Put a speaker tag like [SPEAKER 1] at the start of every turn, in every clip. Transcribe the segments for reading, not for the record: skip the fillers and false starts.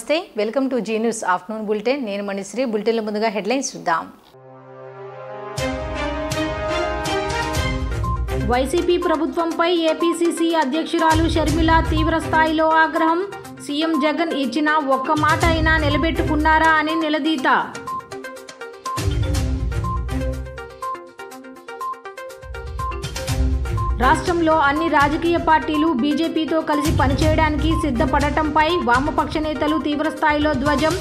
[SPEAKER 1] నమస్తే welcome to Zee News afternoon bulletin నేను మణిశ్రీ బులెటిన్ల ముందుగా హెడ్లైన్స్ చూద్దాం వైసీపీ ప్రభుత్వంపై ఏపీసీసీ అధ్యక్షురాలు షర్మిల తీవ్ర స్థాయిలో ఆగ్రహం సీఎం జగన్ ఇచ్చిన ఒక్క మాట అయినా నిలబెట్టుకున్నారా అని నిలదీత రాష్ట్రంలో అన్ని రాజకీయ పార్టీలు బీజేపీతో కలిసి పనిచేయడానికి సిద్ధపడటంపై వామపక్ష నేతలు తీవ్రస్థాయిలో ధ్వజం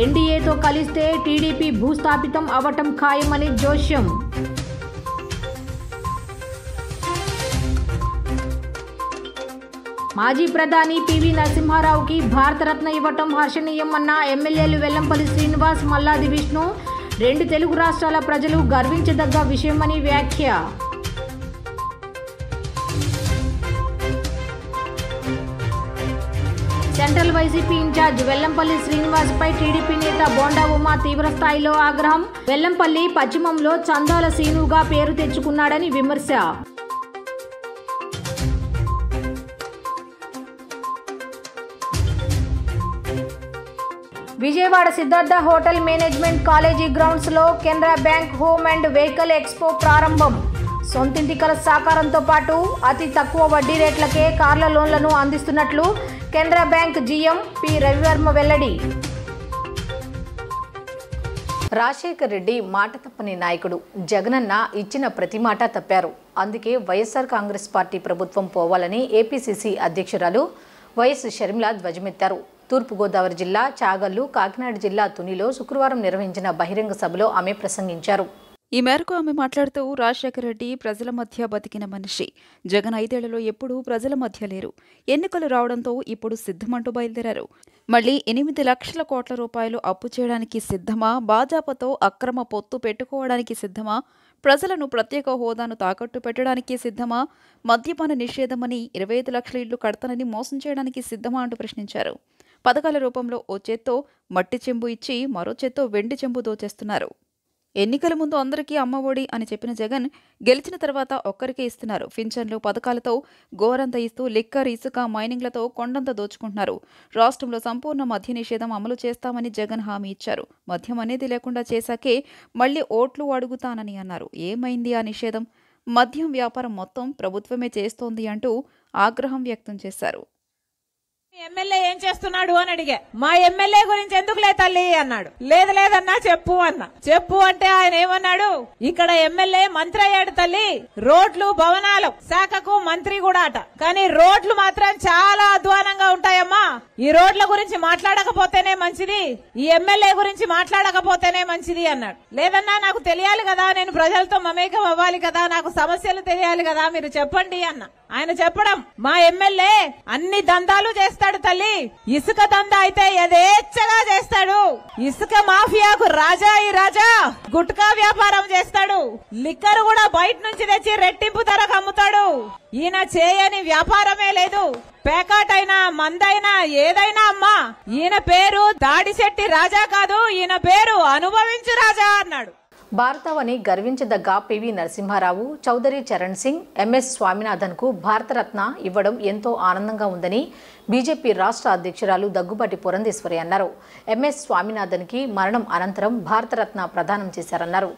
[SPEAKER 1] ఎన్డీఏతో కలిస్తే టీడీపీ భూస్థాపితం అవటం ఖాయమని జోష్యం మాజీ ప్రధాని పివి నరసింహారావుకి భారతరత్న ఇవ్వటం హర్షణీయం అన్న ఎమ్మెల్యేలు వెల్లంపల్లి శ్రీనివాస్ మల్లాది విష్ణు 2 తెలుగు రాష్ట్రాల ప్రజలు గర్వించదగ్గ విషయమని వ్యాఖ్య central YCP in-charge Vellampalli Srinivas పై టీడీపీ నేత బోండా ఉమా తీవ్రస్థాయిలో ఆగ్రహం వెల్లంపల్లి పశ్చిమంలో చందాల సీనుగా పేరు తెచ్చుకున్నాడని విమర్శ Vijayawada Siddhartha hotel management college grounds లో Canara bank home and vehicle expo ప్రారంభం సొంతింటి కల సాకారంతో పాటు అతి తక్కువ వడ్డీ రేట్లకే కార్ల లోన్లను అందిస్తున్నట్లు Canara bank GM P Ravivarma వెల్లడి రాజశేఖర్ రెడ్డి మాట తప్పని నాయకుడు జగనన్న ఇచ్చిన ప్రతి మాట తప్పారు అందుకే వైఎస్ఆర్ కాంగ్రెస్ పార్టీ ప్రభుత్వం పోవాలని ఏపీసీసీ అధ్యక్షురాలు వైఎస్ షర్మిల ధ్వజమెత్తారు తూర్పుగోదావరి జిల్లా చాగల్లు కాకినాడ జిల్లా తునిలో శుక్రవారం నిర్వహించిన బహిరంగ సభలో ఆమె ప్రసంగించారు
[SPEAKER 2] ఈ మేరకు ఆమె మాట్లాడుతూ రాజశేఖర రెడ్డి ప్రజల మధ్య బతికిన మనిషి జగన్ 5 ఏళ్లలో ఎప్పుడూ ప్రజల మధ్య లేరు ఎన్నికలు రావడంతో ఇప్పుడు సిద్ధమంటూ బయలుదేరారు మళ్లీ 8 లక్షల కోట్ల రూపాయలు అప్పు చేయడానికి సిద్ధమా భాజపాతో అక్రమ పొత్తు పెట్టుకోవడానికి సిద్ధమా ప్రజలను ప్రత్యేక హోదాను తాకట్టు పెట్టడానికి సిద్ధమా మద్యపాన నిషేధమని 25 లక్షల ఇళ్లు కడతానని మోసం చేయడానికి సిద్ధమా అంటూ ప్రశ్నించారు పథకాల రూపంలో ఓ చేత్తో మట్టి చెంబు ఇచ్చి మరో చేత్తో వెండి చెంబు దోచేస్తున్నారు ఎన్నికల ముందు అందరికీ అమ్మఒడి అని చెప్పిన జగన్ గెలిచిన తర్వాత ఒక్కరికే ఇస్తున్నారు పింఛన్లు పథకాలతో గోరంత ఇస్తూ లిక్కర్ ఇసుక మైనింగ్లతో కొండంత దోచుకుంటున్నారు రాష్ట్రంలో సంపూర్ణ మద్య నిషేధం అమలు చేస్తామని జగన్ హామీ ఇచ్చారు మద్యం అనేది లేకుండా చేశాకే మళ్లీ ఓట్లు అడుగుతానని అన్నారు ఏమైంది ఆ నిషేధం మద్యం వ్యాపారం మొత్తం ప్రభుత్వమే చేస్తోంది అంటూ ఆగ్రహం వ్యక్తం చేశారు
[SPEAKER 3] ఎమ్మెల్యే ఏం చేస్తున్నాడు అని అడిగా మా ఎమ్మెల్యే గురించి ఎందుకులే తల్లి అన్నాడు లేదన్నా చెప్పు అన్నా చెప్పు అంటే ఆయన ఏమన్నాడు ఇక్కడ ఎమ్మెల్యే మంత్రి అయ్యాడు తల్లి రోడ్లు భవనాలు శాఖకు మంత్రి కూడా అట కానీ రోడ్లు మాత్రం చాలా అధ్వానంగా ఉంటాయమ్మా ఈ రోడ్ల గురించి మాట్లాడకపోతేనే మంచిది ఈ ఎమ్మెల్యే గురించి మాట్లాడకపోతేనే మంచిది అన్నాడు లేదన్నా నాకు తెలియాలి కదా నేను ప్రజలతో మమేకం అవ్వాలి కదా నాకు సమస్యలు తెలియాలి కదా మీరు చెప్పండి అన్న ఆయన చెప్పడం మా ఎమ్మెల్యే అన్ని దందాలు చేస్తాడు తల్లి ఇసుక దందా అయితే యథేచ్ఛగా చేస్తాడు ఇసుక మాఫియాకు రాజా ఈ రాజా గుట్కా వ్యాపారం చేస్తాడు లిక్కర్ కూడా బయట నుంచి తెచ్చి రెట్టింపు ధరకు అమ్ముతాడు ఈయన చేయని వ్యాపారమే లేదు పేకాటైనా మందైనా ఏదైనా అమ్మా ఈయన పేరు దాడిశెట్టి రాజా కాదు ఈయన పేరు అనుభవించు రాజా అన్నాడు
[SPEAKER 1] భారతవని గర్వించదగ్గ పివి నరసింహారావు చౌదరి చరణ్ సింగ్ ఎంఎస్ స్వామినాథన్కు భారతరత్న ఇవ్వడం ఎంతో ఆనందంగా ఉందని బీజేపీ రాష్ట్ర అధ్యక్షురాలు దగ్గుబాటి పురంధేశ్వరి అన్నారు ఎంఎస్ స్వామినాథన్కి మరణం అనంతరం భారతరత్న ప్రదానం చేశారన్నారు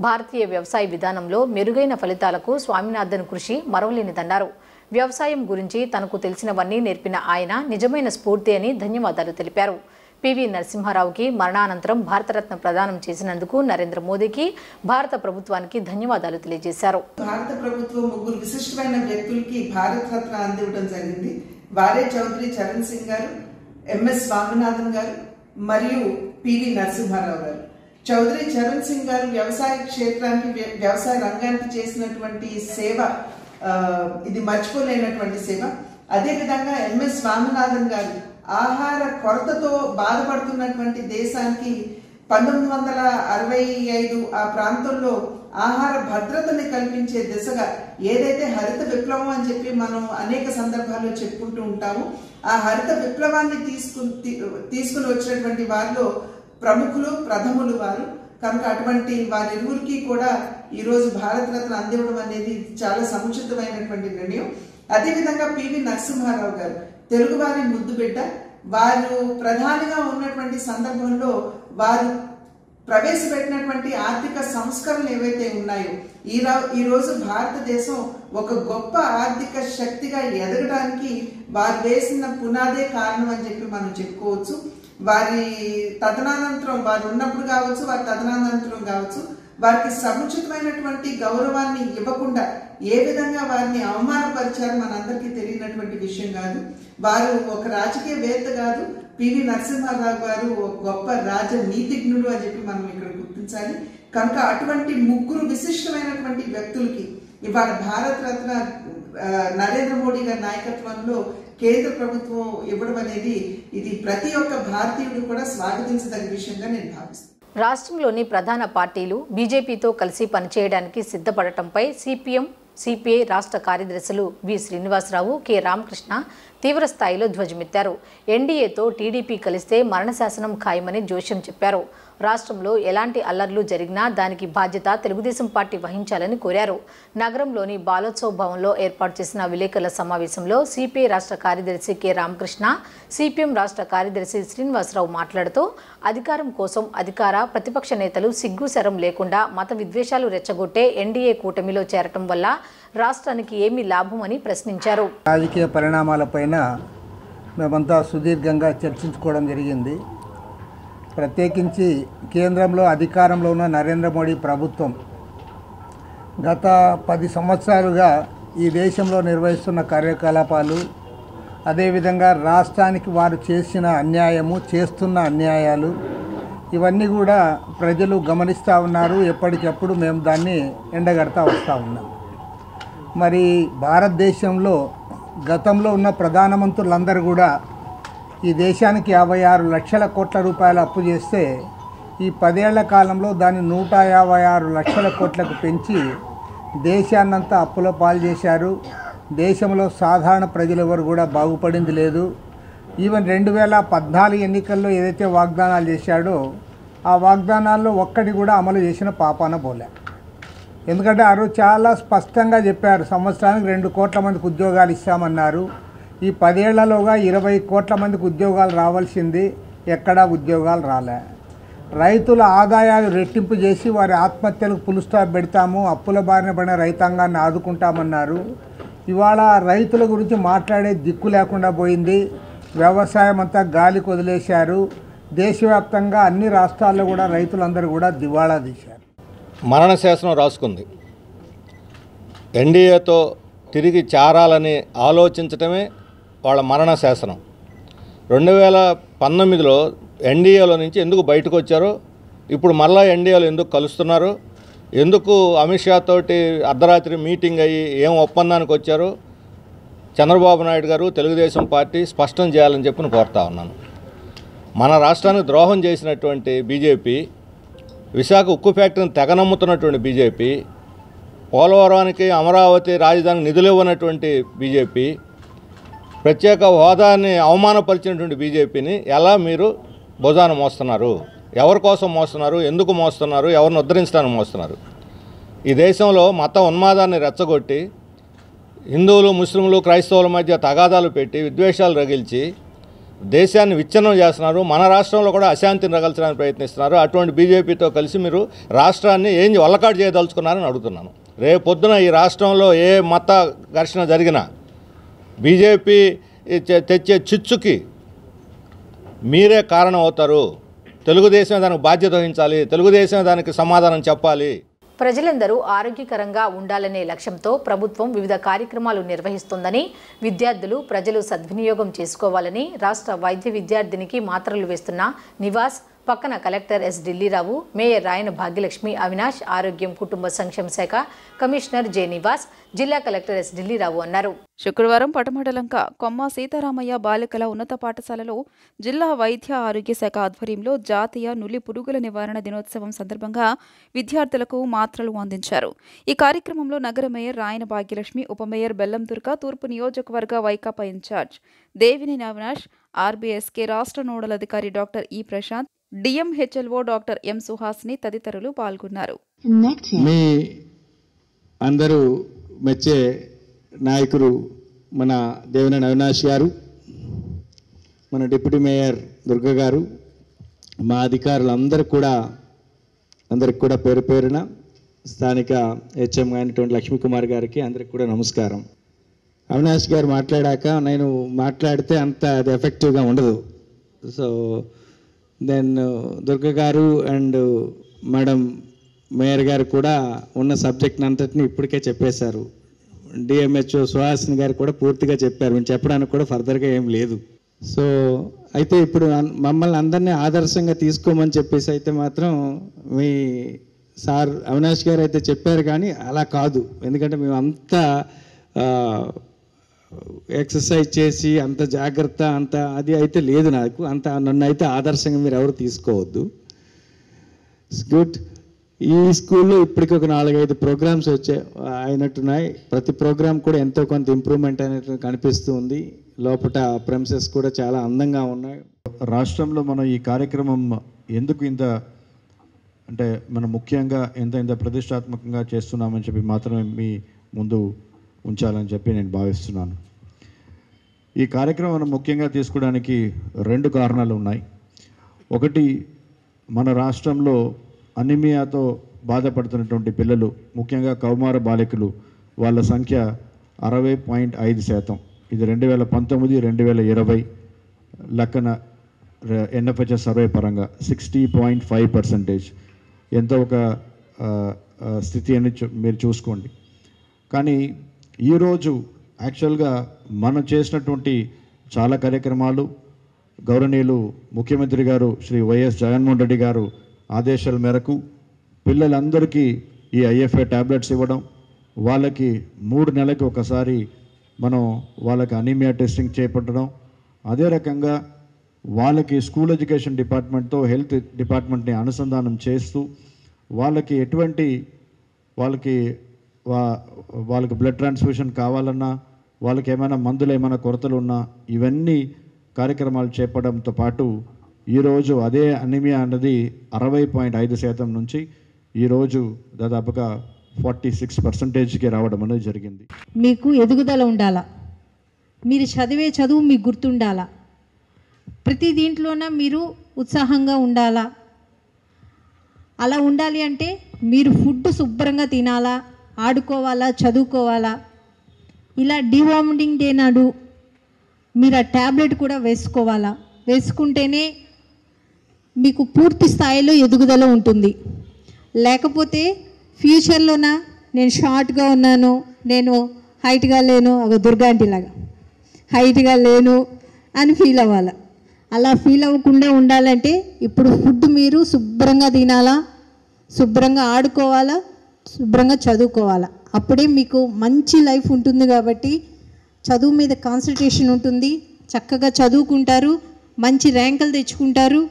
[SPEAKER 1] భారతీయ వ్యవసాయ విధానంలో మెరుగైన ఫలితాలకు స్వామినాథన్ కృషి మరవలేనిదన్నారు వ్యవసాయం గురించి తనకు తెలిసినవన్నీ నేర్పిన ఆయన నిజమైన స్ఫూర్తి అని ధన్యవాదాలు తెలిపారు పివి నరసింహారావుకి మరణానంతరం భారతరత్న ప్రదానం చేసినందుకు నరేంద్ర మోదీకి భారత ప్రభుత్వానికి ధన్యవాదాలు తెలియజేశారు
[SPEAKER 4] భారత ప్రభుత్వం 3 విశిష్టమైన వ్యక్తులకి భారతరత్న అందివ్వడం జరిగింది వారే చౌదరి చరణ్ సింగ్ గారు ఎంఎస్ స్వామినాథన్ గారు మరియు పివి నరసింహారావు గారు చౌదరి చరణ్ సింగ్ గారు వ్యవసాయ క్షేత్రానికి వ్యవసాయ రంగానికి చేసినటువంటి సేవ ఇది మర్చిపోలేనటువంటి సేవ అదేవిధంగా ఎంఎస్ స్వామినాథన్ గారు ఆహార కొరతతో బాధపడుతున్నటువంటి దేశానికి 1965 ఆ ప్రాంతంలో ఆహార భద్రతని కల్పించే దిశగా ఏదైతే హరిత విప్లవం అని చెప్పి మనం అనేక సందర్భాల్లో చెప్పుకుంటూ ఉంటాము ఆ హరిత విప్లవాన్ని తీసుకుని వచ్చినటువంటి వారిలో ప్రముఖులు ప్రథములు వారు కనుక అటువంటి వారిరువురికి కూడా ఈ రోజు భారతరత్న అందివ్వడం అనేది చాలా సముచితమైనటువంటి నిర్ణయం అదేవిధంగా పివి నరసింహారావు గారు తెలుగువారి ముద్దుబిడ్డ వారు ప్రధానిగా ఉన్నటువంటి సందర్భంలో వారు ప్రవేశపెట్టినటువంటి ఆర్థిక సంస్కరణలు ఏవైతే ఉన్నాయో ఈ రోజు భారతదేశం ఒక గొప్ప ఆర్థిక శక్తిగా ఎదగడానికి వారు వేసిన పునాదే కారణం అని చెప్పి మనం చెప్పుకోవచ్చు. వారి తదనంతరం వారు ఉన్నప్పుడు కావచ్చు, వారి తదనంతరం కావచ్చు, వారికి సముచితమైనటువంటి గౌరవాన్ని ఇవ్వకుండా ఏ విధంగా వారిని అవమానపరిచారు మనందరికీ తెలియనటువంటి విషయం కాదు. వారు ఒక రాజకీయవేత్త కాదు, పివి నరసింహారావు గారు ఒక గొప్ప రాజనీతిజ్ఞుడు అని చెప్పి మనం ఇక్కడ గుర్తించాలి. కనుక అటువంటి ముగ్గురు విశిష్టమైనటువంటి వ్యక్తులకి ఇవాళ భారతరత్న నరేంద్ర మోడీ గారి నాయకత్వంలో కేంద్ర ప్రభుత్వం ఇవ్వడం అనేది ఇది ప్రతి ఒక్క భారతీయుడు కూడా స్వాగతించదగ్గ విషయంగా నేను భావిస్తున్నాను.
[SPEAKER 1] రాష్ట్రంలోని ప్రధాన పార్టీలు బీజేపీతో కలిసి పనిచేయడానికి సిద్ధపడటంపై సిపిఎం, సిపిఐ రాష్ట్ర కార్యదర్శులు వి శ్రీనివాసరావు, కె రామకృష్ణ తీవ్రస్థాయిలో ధ్వజమెత్తారు. ఎన్డీఏతో టీడీపీ కలిస్తే మరణశాసనం ఖాయమని జోష్యం చెప్పారు. రాష్ట్రంలో ఎలాంటి అల్లర్లు జరిగినా దానికి బాధ్యత తెలుగుదేశం పార్టీ వహించాలని కోరారు. నగరంలోని బాలోత్సవ్ భవన్లో ఏర్పాటు చేసిన విలేకరుల సమావేశంలో సిపిఐ రాష్ట్ర కార్యదర్శి కె రామకృష్ణ, సిపిఎం రాష్ట్ర కార్యదర్శి శ్రీనివాసరావు మాట్లాడుతూ అధికారం కోసం అధికార ప్రతిపక్ష నేతలు సిగ్గుశరం లేకుండా మత విద్వేషాలు రెచ్చగొట్టే ఎన్డీఏ కూటమిలో చేరటం వల్ల రాష్ట్రానికి ఏమి లాభమని ప్రశ్నించారు.
[SPEAKER 5] రాజకీయ పరిణామాలపైన మేమంతా సుదీర్ఘంగా చర్చించుకోవడం జరిగింది. ప్రత్యేకించి కేంద్రంలో అధికారంలో ఉన్న నరేంద్ర మోడీ ప్రభుత్వం గత 10 సంవత్సరాలుగా ఈ దేశంలో నిర్వహిస్తున్న కార్యకలాపాలు, అదేవిధంగా రాష్ట్రానికి వారు చేసిన అన్యాయము, చేస్తున్న అన్యాయాలు ఇవన్నీ కూడా ప్రజలు గమనిస్తూ ఉన్నారు. ఎప్పటికప్పుడు మేము దాన్ని ఎండగడతా వస్తూ ఉన్నాం. మరి భారతదేశంలో గతంలో ఉన్న ప్రధానమంత్రులందరూ కూడా ఈ దేశానికి 56 లక్షల కోట్ల రూపాయలు అప్పు చేస్తే ఈ 10 ఏళ్ల కాలంలో దాన్ని 156 లక్షల కోట్లకు పెంచి దేశాన్నంతా అప్పుల పాలు చేశారు. దేశంలో సాధారణ ప్రజలు ఎవరు కూడా బాగుపడింది లేదు. ఈవెన్ 2014 ఎన్నికల్లో ఏదైతే వాగ్దానాలు చేశాడో ఆ వాగ్దానాల్లో ఒక్కటి కూడా అమలు చేసిన పాపాన పోలే. ఎందుకంటే ఆ రోజు చాలా స్పష్టంగా చెప్పారు, సంవత్సరానికి 2 కోట్ల మందికి ఉద్యోగాలు ఇస్తామన్నారు. ఈ 10 ఏళ్లలోగా 20 కోట్ల మందికి ఉద్యోగాలు రావాల్సింది, ఎక్కడా ఉద్యోగాలు రాలే. రైతుల ఆదాయాలు రెట్టింపు చేసి వారి ఆత్మహత్యలకు ఫుల్ స్టాప్ పెడతాము, అప్పుల బారిన పడిన రైతాంగాన్ని ఆదుకుంటామన్నారు. ఇవాళ రైతుల గురించి మాట్లాడే దిక్కు లేకుండా పోయింది. వ్యవసాయం అంతా గాలికి వదిలేశారు. దేశవ్యాప్తంగా అన్ని రాష్ట్రాల్లో కూడా రైతులందరూ కూడా దివాళా తీశారు.
[SPEAKER 6] మరణశాసనం రాసుకుంది. ఎన్డీఏతో తిరిగి చేరాలని ఆలోచించటమే వాళ్ళ మరణశాసనం. 2019లో ఎన్డీఏలో నుంచి ఎందుకు బయటకు వచ్చారో, ఇప్పుడు మళ్ళా ఎన్డీఏలో ఎందుకు కలుస్తున్నారు, ఎందుకు అమిత్ షా తోటి అర్ధరాత్రి మీటింగ్ అయ్యి ఏం ఒప్పందానికి వచ్చారో చంద్రబాబు నాయుడు గారు, తెలుగుదేశం పార్టీ స్పష్టం చేయాలని చెప్పి కోరుతా ఉన్నాను. మన రాష్ట్రానికి ద్రోహం చేసినటువంటి బీజేపీ, విశాఖ ఉక్కు ఫ్యాక్టరీని తెగనమ్ముతున్నటువంటి బీజేపీ, పోలవరానికి అమరావతి రాజధానికి నిధులు ఇవ్వనటువంటి బీజేపీ, ప్రత్యేక హోదాని అవమానపరిచినటువంటి బీజేపీని ఎలా మీరు భుజాన మోస్తున్నారు? ఎవరి కోసం మోస్తున్నారు? ఎందుకు మోస్తున్నారు? ఎవరిని ఉద్ధరించడానికి మోస్తున్నారు? ఈ దేశంలో మత ఉన్మాదాన్ని రెచ్చగొట్టి హిందువులు, ముస్లింలు, క్రైస్తవుల మధ్య తగాదాలు పెట్టి విద్వేషాలు రగిల్చి దేశాన్ని విచ్ఛిన్నం చేస్తున్నారు. మన రాష్ట్రంలో కూడా అశాంతిని రగల్చడానికి ప్రయత్నిస్తున్నారు. అటువంటి బీజేపీతో కలిసి మీరు రాష్ట్రాన్ని ఏం వల్లకాటు చేయదలుచుకున్నారని అడుగుతున్నాను. రేపొద్దున ఈ రాష్ట్రంలో ఏ మత ఘర్షణ జరిగినా బీజేపీ తెచ్చే చిచ్చుకి మీరే కారణం అవుతారు. తెలుగుదేశమే దానికి బాధ్యత వహించాలి. తెలుగుదేశమే దానికి సమాధానం చెప్పాలి.
[SPEAKER 1] ప్రజలందరూ ఆరోగ్యకరంగా ఉండాలనే లక్ష్యంతో ప్రభుత్వం వివిధ కార్యక్రమాలు నిర్వహిస్తోందని, విద్యార్థులు, ప్రజలు సద్వినియోగం చేసుకోవాలని రాష్ట్ర వైద్య విద్యార్థినికి మాత్రలు వేస్తున్న నివాస్, పక్కన collector S Dillirao, mayor Rayana Bhagyalakshmi Avinash, ఆరోగ్యం కుటుంబ సంక్షేమ శాఖ కమిషనర్ జె నివాస్, జిల్లా కలెక్టర్ ఎస్ ఢిల్లీరావు అన్నారు.
[SPEAKER 2] శుక్రవారం పటమడలంక కొమ్మ సీతారామయ్య బాలికల ఉన్నత పాఠశాలలో జిల్లా వైద్య ఆరోగ్య శాఖ ఆధ్వర్యంలో జాతీయ నులి పురుగుల నివారణ దినోత్సవం సందర్భంగా విద్యార్థులకు మాత్రలు అందించారు. ఈ కార్యక్రమంలో నగర మేయర్ రాయన భాగ్యలక్ష్మి, ఉప మేయర్ బెల్లం దుర్గా, తూర్పు నియోజకవర్గ వైకాపా ఇన్ఛార్జ్ దేవినేని అవినాష్, ఆర్బీఎస్కే రాష్ట్ర నోడల్ అధికారి డాక్టర్ ఈ ప్రశాంత్, డిఎంహెచ్ఎల్ఓ డాక్టర్ ఎం సుహాస్ని తదితరులు పాల్గొన్నారు.
[SPEAKER 7] మీ అందరూ మెచ్చే నాయకుడు మన దేవినేని అవినాష్ గారు, మన డిప్యూటీ మేయర్ దుర్గా గారు, మా అధికారులు అందరికి కూడా పేరు పేరున స్థానిక హెచ్ఎం అయినటువంటి లక్ష్మీకుమార్ గారికి అందరికి కూడా నమస్కారం. అవినాష్ గారు మాట్లాడాక నేను మాట్లాడితే అంత అది ఎఫెక్టివ్గా ఉండదు. సో దెన్ దుర్గా గారు అండ్ మేడం మేయర్ గారు కూడా ఉన్న సబ్జెక్ట్ని అంతటిని ఇప్పటికే చెప్పేశారు. డిఎంహెచ్ఓ సుహాసిని గారు కూడా పూర్తిగా చెప్పారు. మేము చెప్పడానికి కూడా ఫర్దర్గా ఏం లేదు. సో అయితే ఇప్పుడు మమ్మల్ని అందరినీ ఆదర్శంగా తీసుకోమని చెప్పేసి అయితే మాత్రం మీ సార్ అవినాష్ గారు అయితే చెప్పారు, కానీ అలా కాదు. ఎందుకంటే మేము అంతా ఎక్సర్సైజ్ చేసి అంత జాగ్రత్త అంత అది అయితే లేదు నాకు. అంత నన్ను అయితే ఆదర్శంగా మీరు ఎవరు తీసుకోవద్దు. It's good. ఈ స్కూల్లో ఇప్పటికి ఒక 4-5 ప్రోగ్రామ్స్ అయినట్టున్నాయి. ప్రతి ప్రోగ్రామ్ కూడా ఎంతో కొంత ఇంప్రూవ్మెంట్ అనేది కనిపిస్తూ ఉంది. లోపల ప్రెమిసెస్ కూడా చాలా అందంగా ఉన్నాయి.
[SPEAKER 8] రాష్ట్రంలో మనం ఈ కార్యక్రమం ఎందుకు ఇంత అంటే మనం ముఖ్యంగా ఇంత ప్రతిష్టాత్మకంగా చేస్తున్నామని చెప్పి మాత్రమే మీ ముందు ఉంచాలని చెప్పి నేను భావిస్తున్నాను. ఈ కార్యక్రమం మనం ముఖ్యంగా తీసుకోవడానికి 2 కారణాలు ఉన్నాయి. ఒకటి, మన రాష్ట్రంలో అనీమియాతో బాధపడుతున్నటువంటి పిల్లలు, ముఖ్యంగా కౌమార బాలికలు, వాళ్ళ సంఖ్య 60.5%. ఇది 2019-2020 లెక్కన ఎన్ఎఫ్హెచ్ఎస్ సర్వే పరంగా 60.5%. ఎంతో ఒక స్థితి అని మీరు చూసుకోండి. కానీ ఈరోజు యాక్చువల్గా మనం చేసినటువంటి చాలా కార్యక్రమాలు గౌరవనీయులు ముఖ్యమంత్రి గారు శ్రీ వైఎస్ జగన్మోహన్ రెడ్డి గారు ఆదేశాల మేరకు పిల్లలందరికీ ఈ ఐఎఫ్ఏ ట్యాబ్లెట్స్ ఇవ్వడం, వాళ్ళకి 3 నెలలకు ఒకసారి మనం వాళ్ళకి అనీమియా టెస్టింగ్ చేపట్టడం, అదే రకంగా వాళ్ళకి స్కూల్ ఎడ్యుకేషన్ డిపార్ట్మెంట్తో హెల్త్ డిపార్ట్మెంట్ని అనుసంధానం చేస్తూ వాళ్ళకి ఎటువంటి వాళ్ళకి బ్లడ్ ట్రాన్స్ఫ్యూషన్ కావాలన్నా, వాళ్ళకి ఏమైనా మందులు ఏమైనా కొరతలు ఉన్నా ఇవన్నీ కార్యక్రమాలు చేపడంతో పాటు ఈరోజు అదే అనీమియా అన్నది 60.5% నుంచి ఈరోజు దాదాపుగా 46%కి రావడం అనేది జరిగింది.
[SPEAKER 9] మీకు ఎదుగుదల ఉండాలా, మీరు చదివే చదువు మీకు గుర్తుండాలా, ప్రతి దీంట్లోన మీరు ఉత్సాహంగా ఉండాలా. అలా ఉండాలి అంటే మీరు ఫుడ్ శుభ్రంగా తినాలా, ఆడుకోవాలా, చదువుకోవాలా. ఇలా డివామిటింగ్ డే నాడు మీరు ఆ ట్యాబ్లెట్ కూడా వేసుకోవాలా. వేసుకుంటేనే మీకు పూర్తి స్థాయిలో ఎదుగుదల ఉంటుంది. లేకపోతే ఫ్యూచర్లోన నేను షార్ట్గా ఉన్నాను, నేను హైట్గా లేను, ఒక దుర్గాంటిలాగా హైట్గా లేను అని ఫీల్ అవ్వాలి. అలా ఫీల్ అవ్వకుండా ఉండాలంటే ఇప్పుడు ఫుడ్ మీరు శుభ్రంగా తినాలా, శుభ్రంగా ఆడుకోవాలా, శుభ్రంగా చదువుకోవాలా. అప్పుడే మీకు మంచి లైఫ్ ఉంటుంది. కాబట్టి చదువు మీద కాన్సన్ట్రేషన్ ఉంటుంది, చక్కగా చదువుకుంటారు, మంచి ర్యాంకులు తెచ్చుకుంటారు.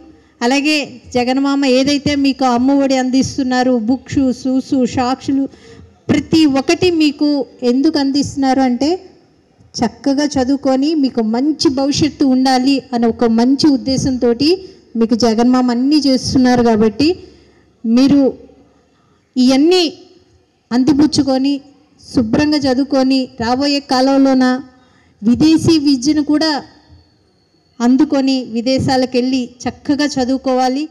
[SPEAKER 9] అలాగే జగన్మామ ఏదైతే మీకు అమ్మఒడి అందిస్తున్నారు, బుక్స్, షూస్, సాక్స్లు ప్రతి ఒక్కటి మీకు ఎందుకు అందిస్తున్నారు అంటే చక్కగా చదువుకొని మీకు మంచి భవిష్యత్తు ఉండాలి అనే ఒక మంచి ఉద్దేశంతో మీకు జగన్మామ అన్నీ చేస్తున్నారు. కాబట్టి మీరు ఇవన్నీ అందిపుచ్చుకొని శుభ్రంగా చదువుకొని రాబోయే కాలంలోన విదేశీ విద్యను కూడా అందుకొని విదేశాలకు వెళ్ళి చక్కగా చదువుకోవాలి.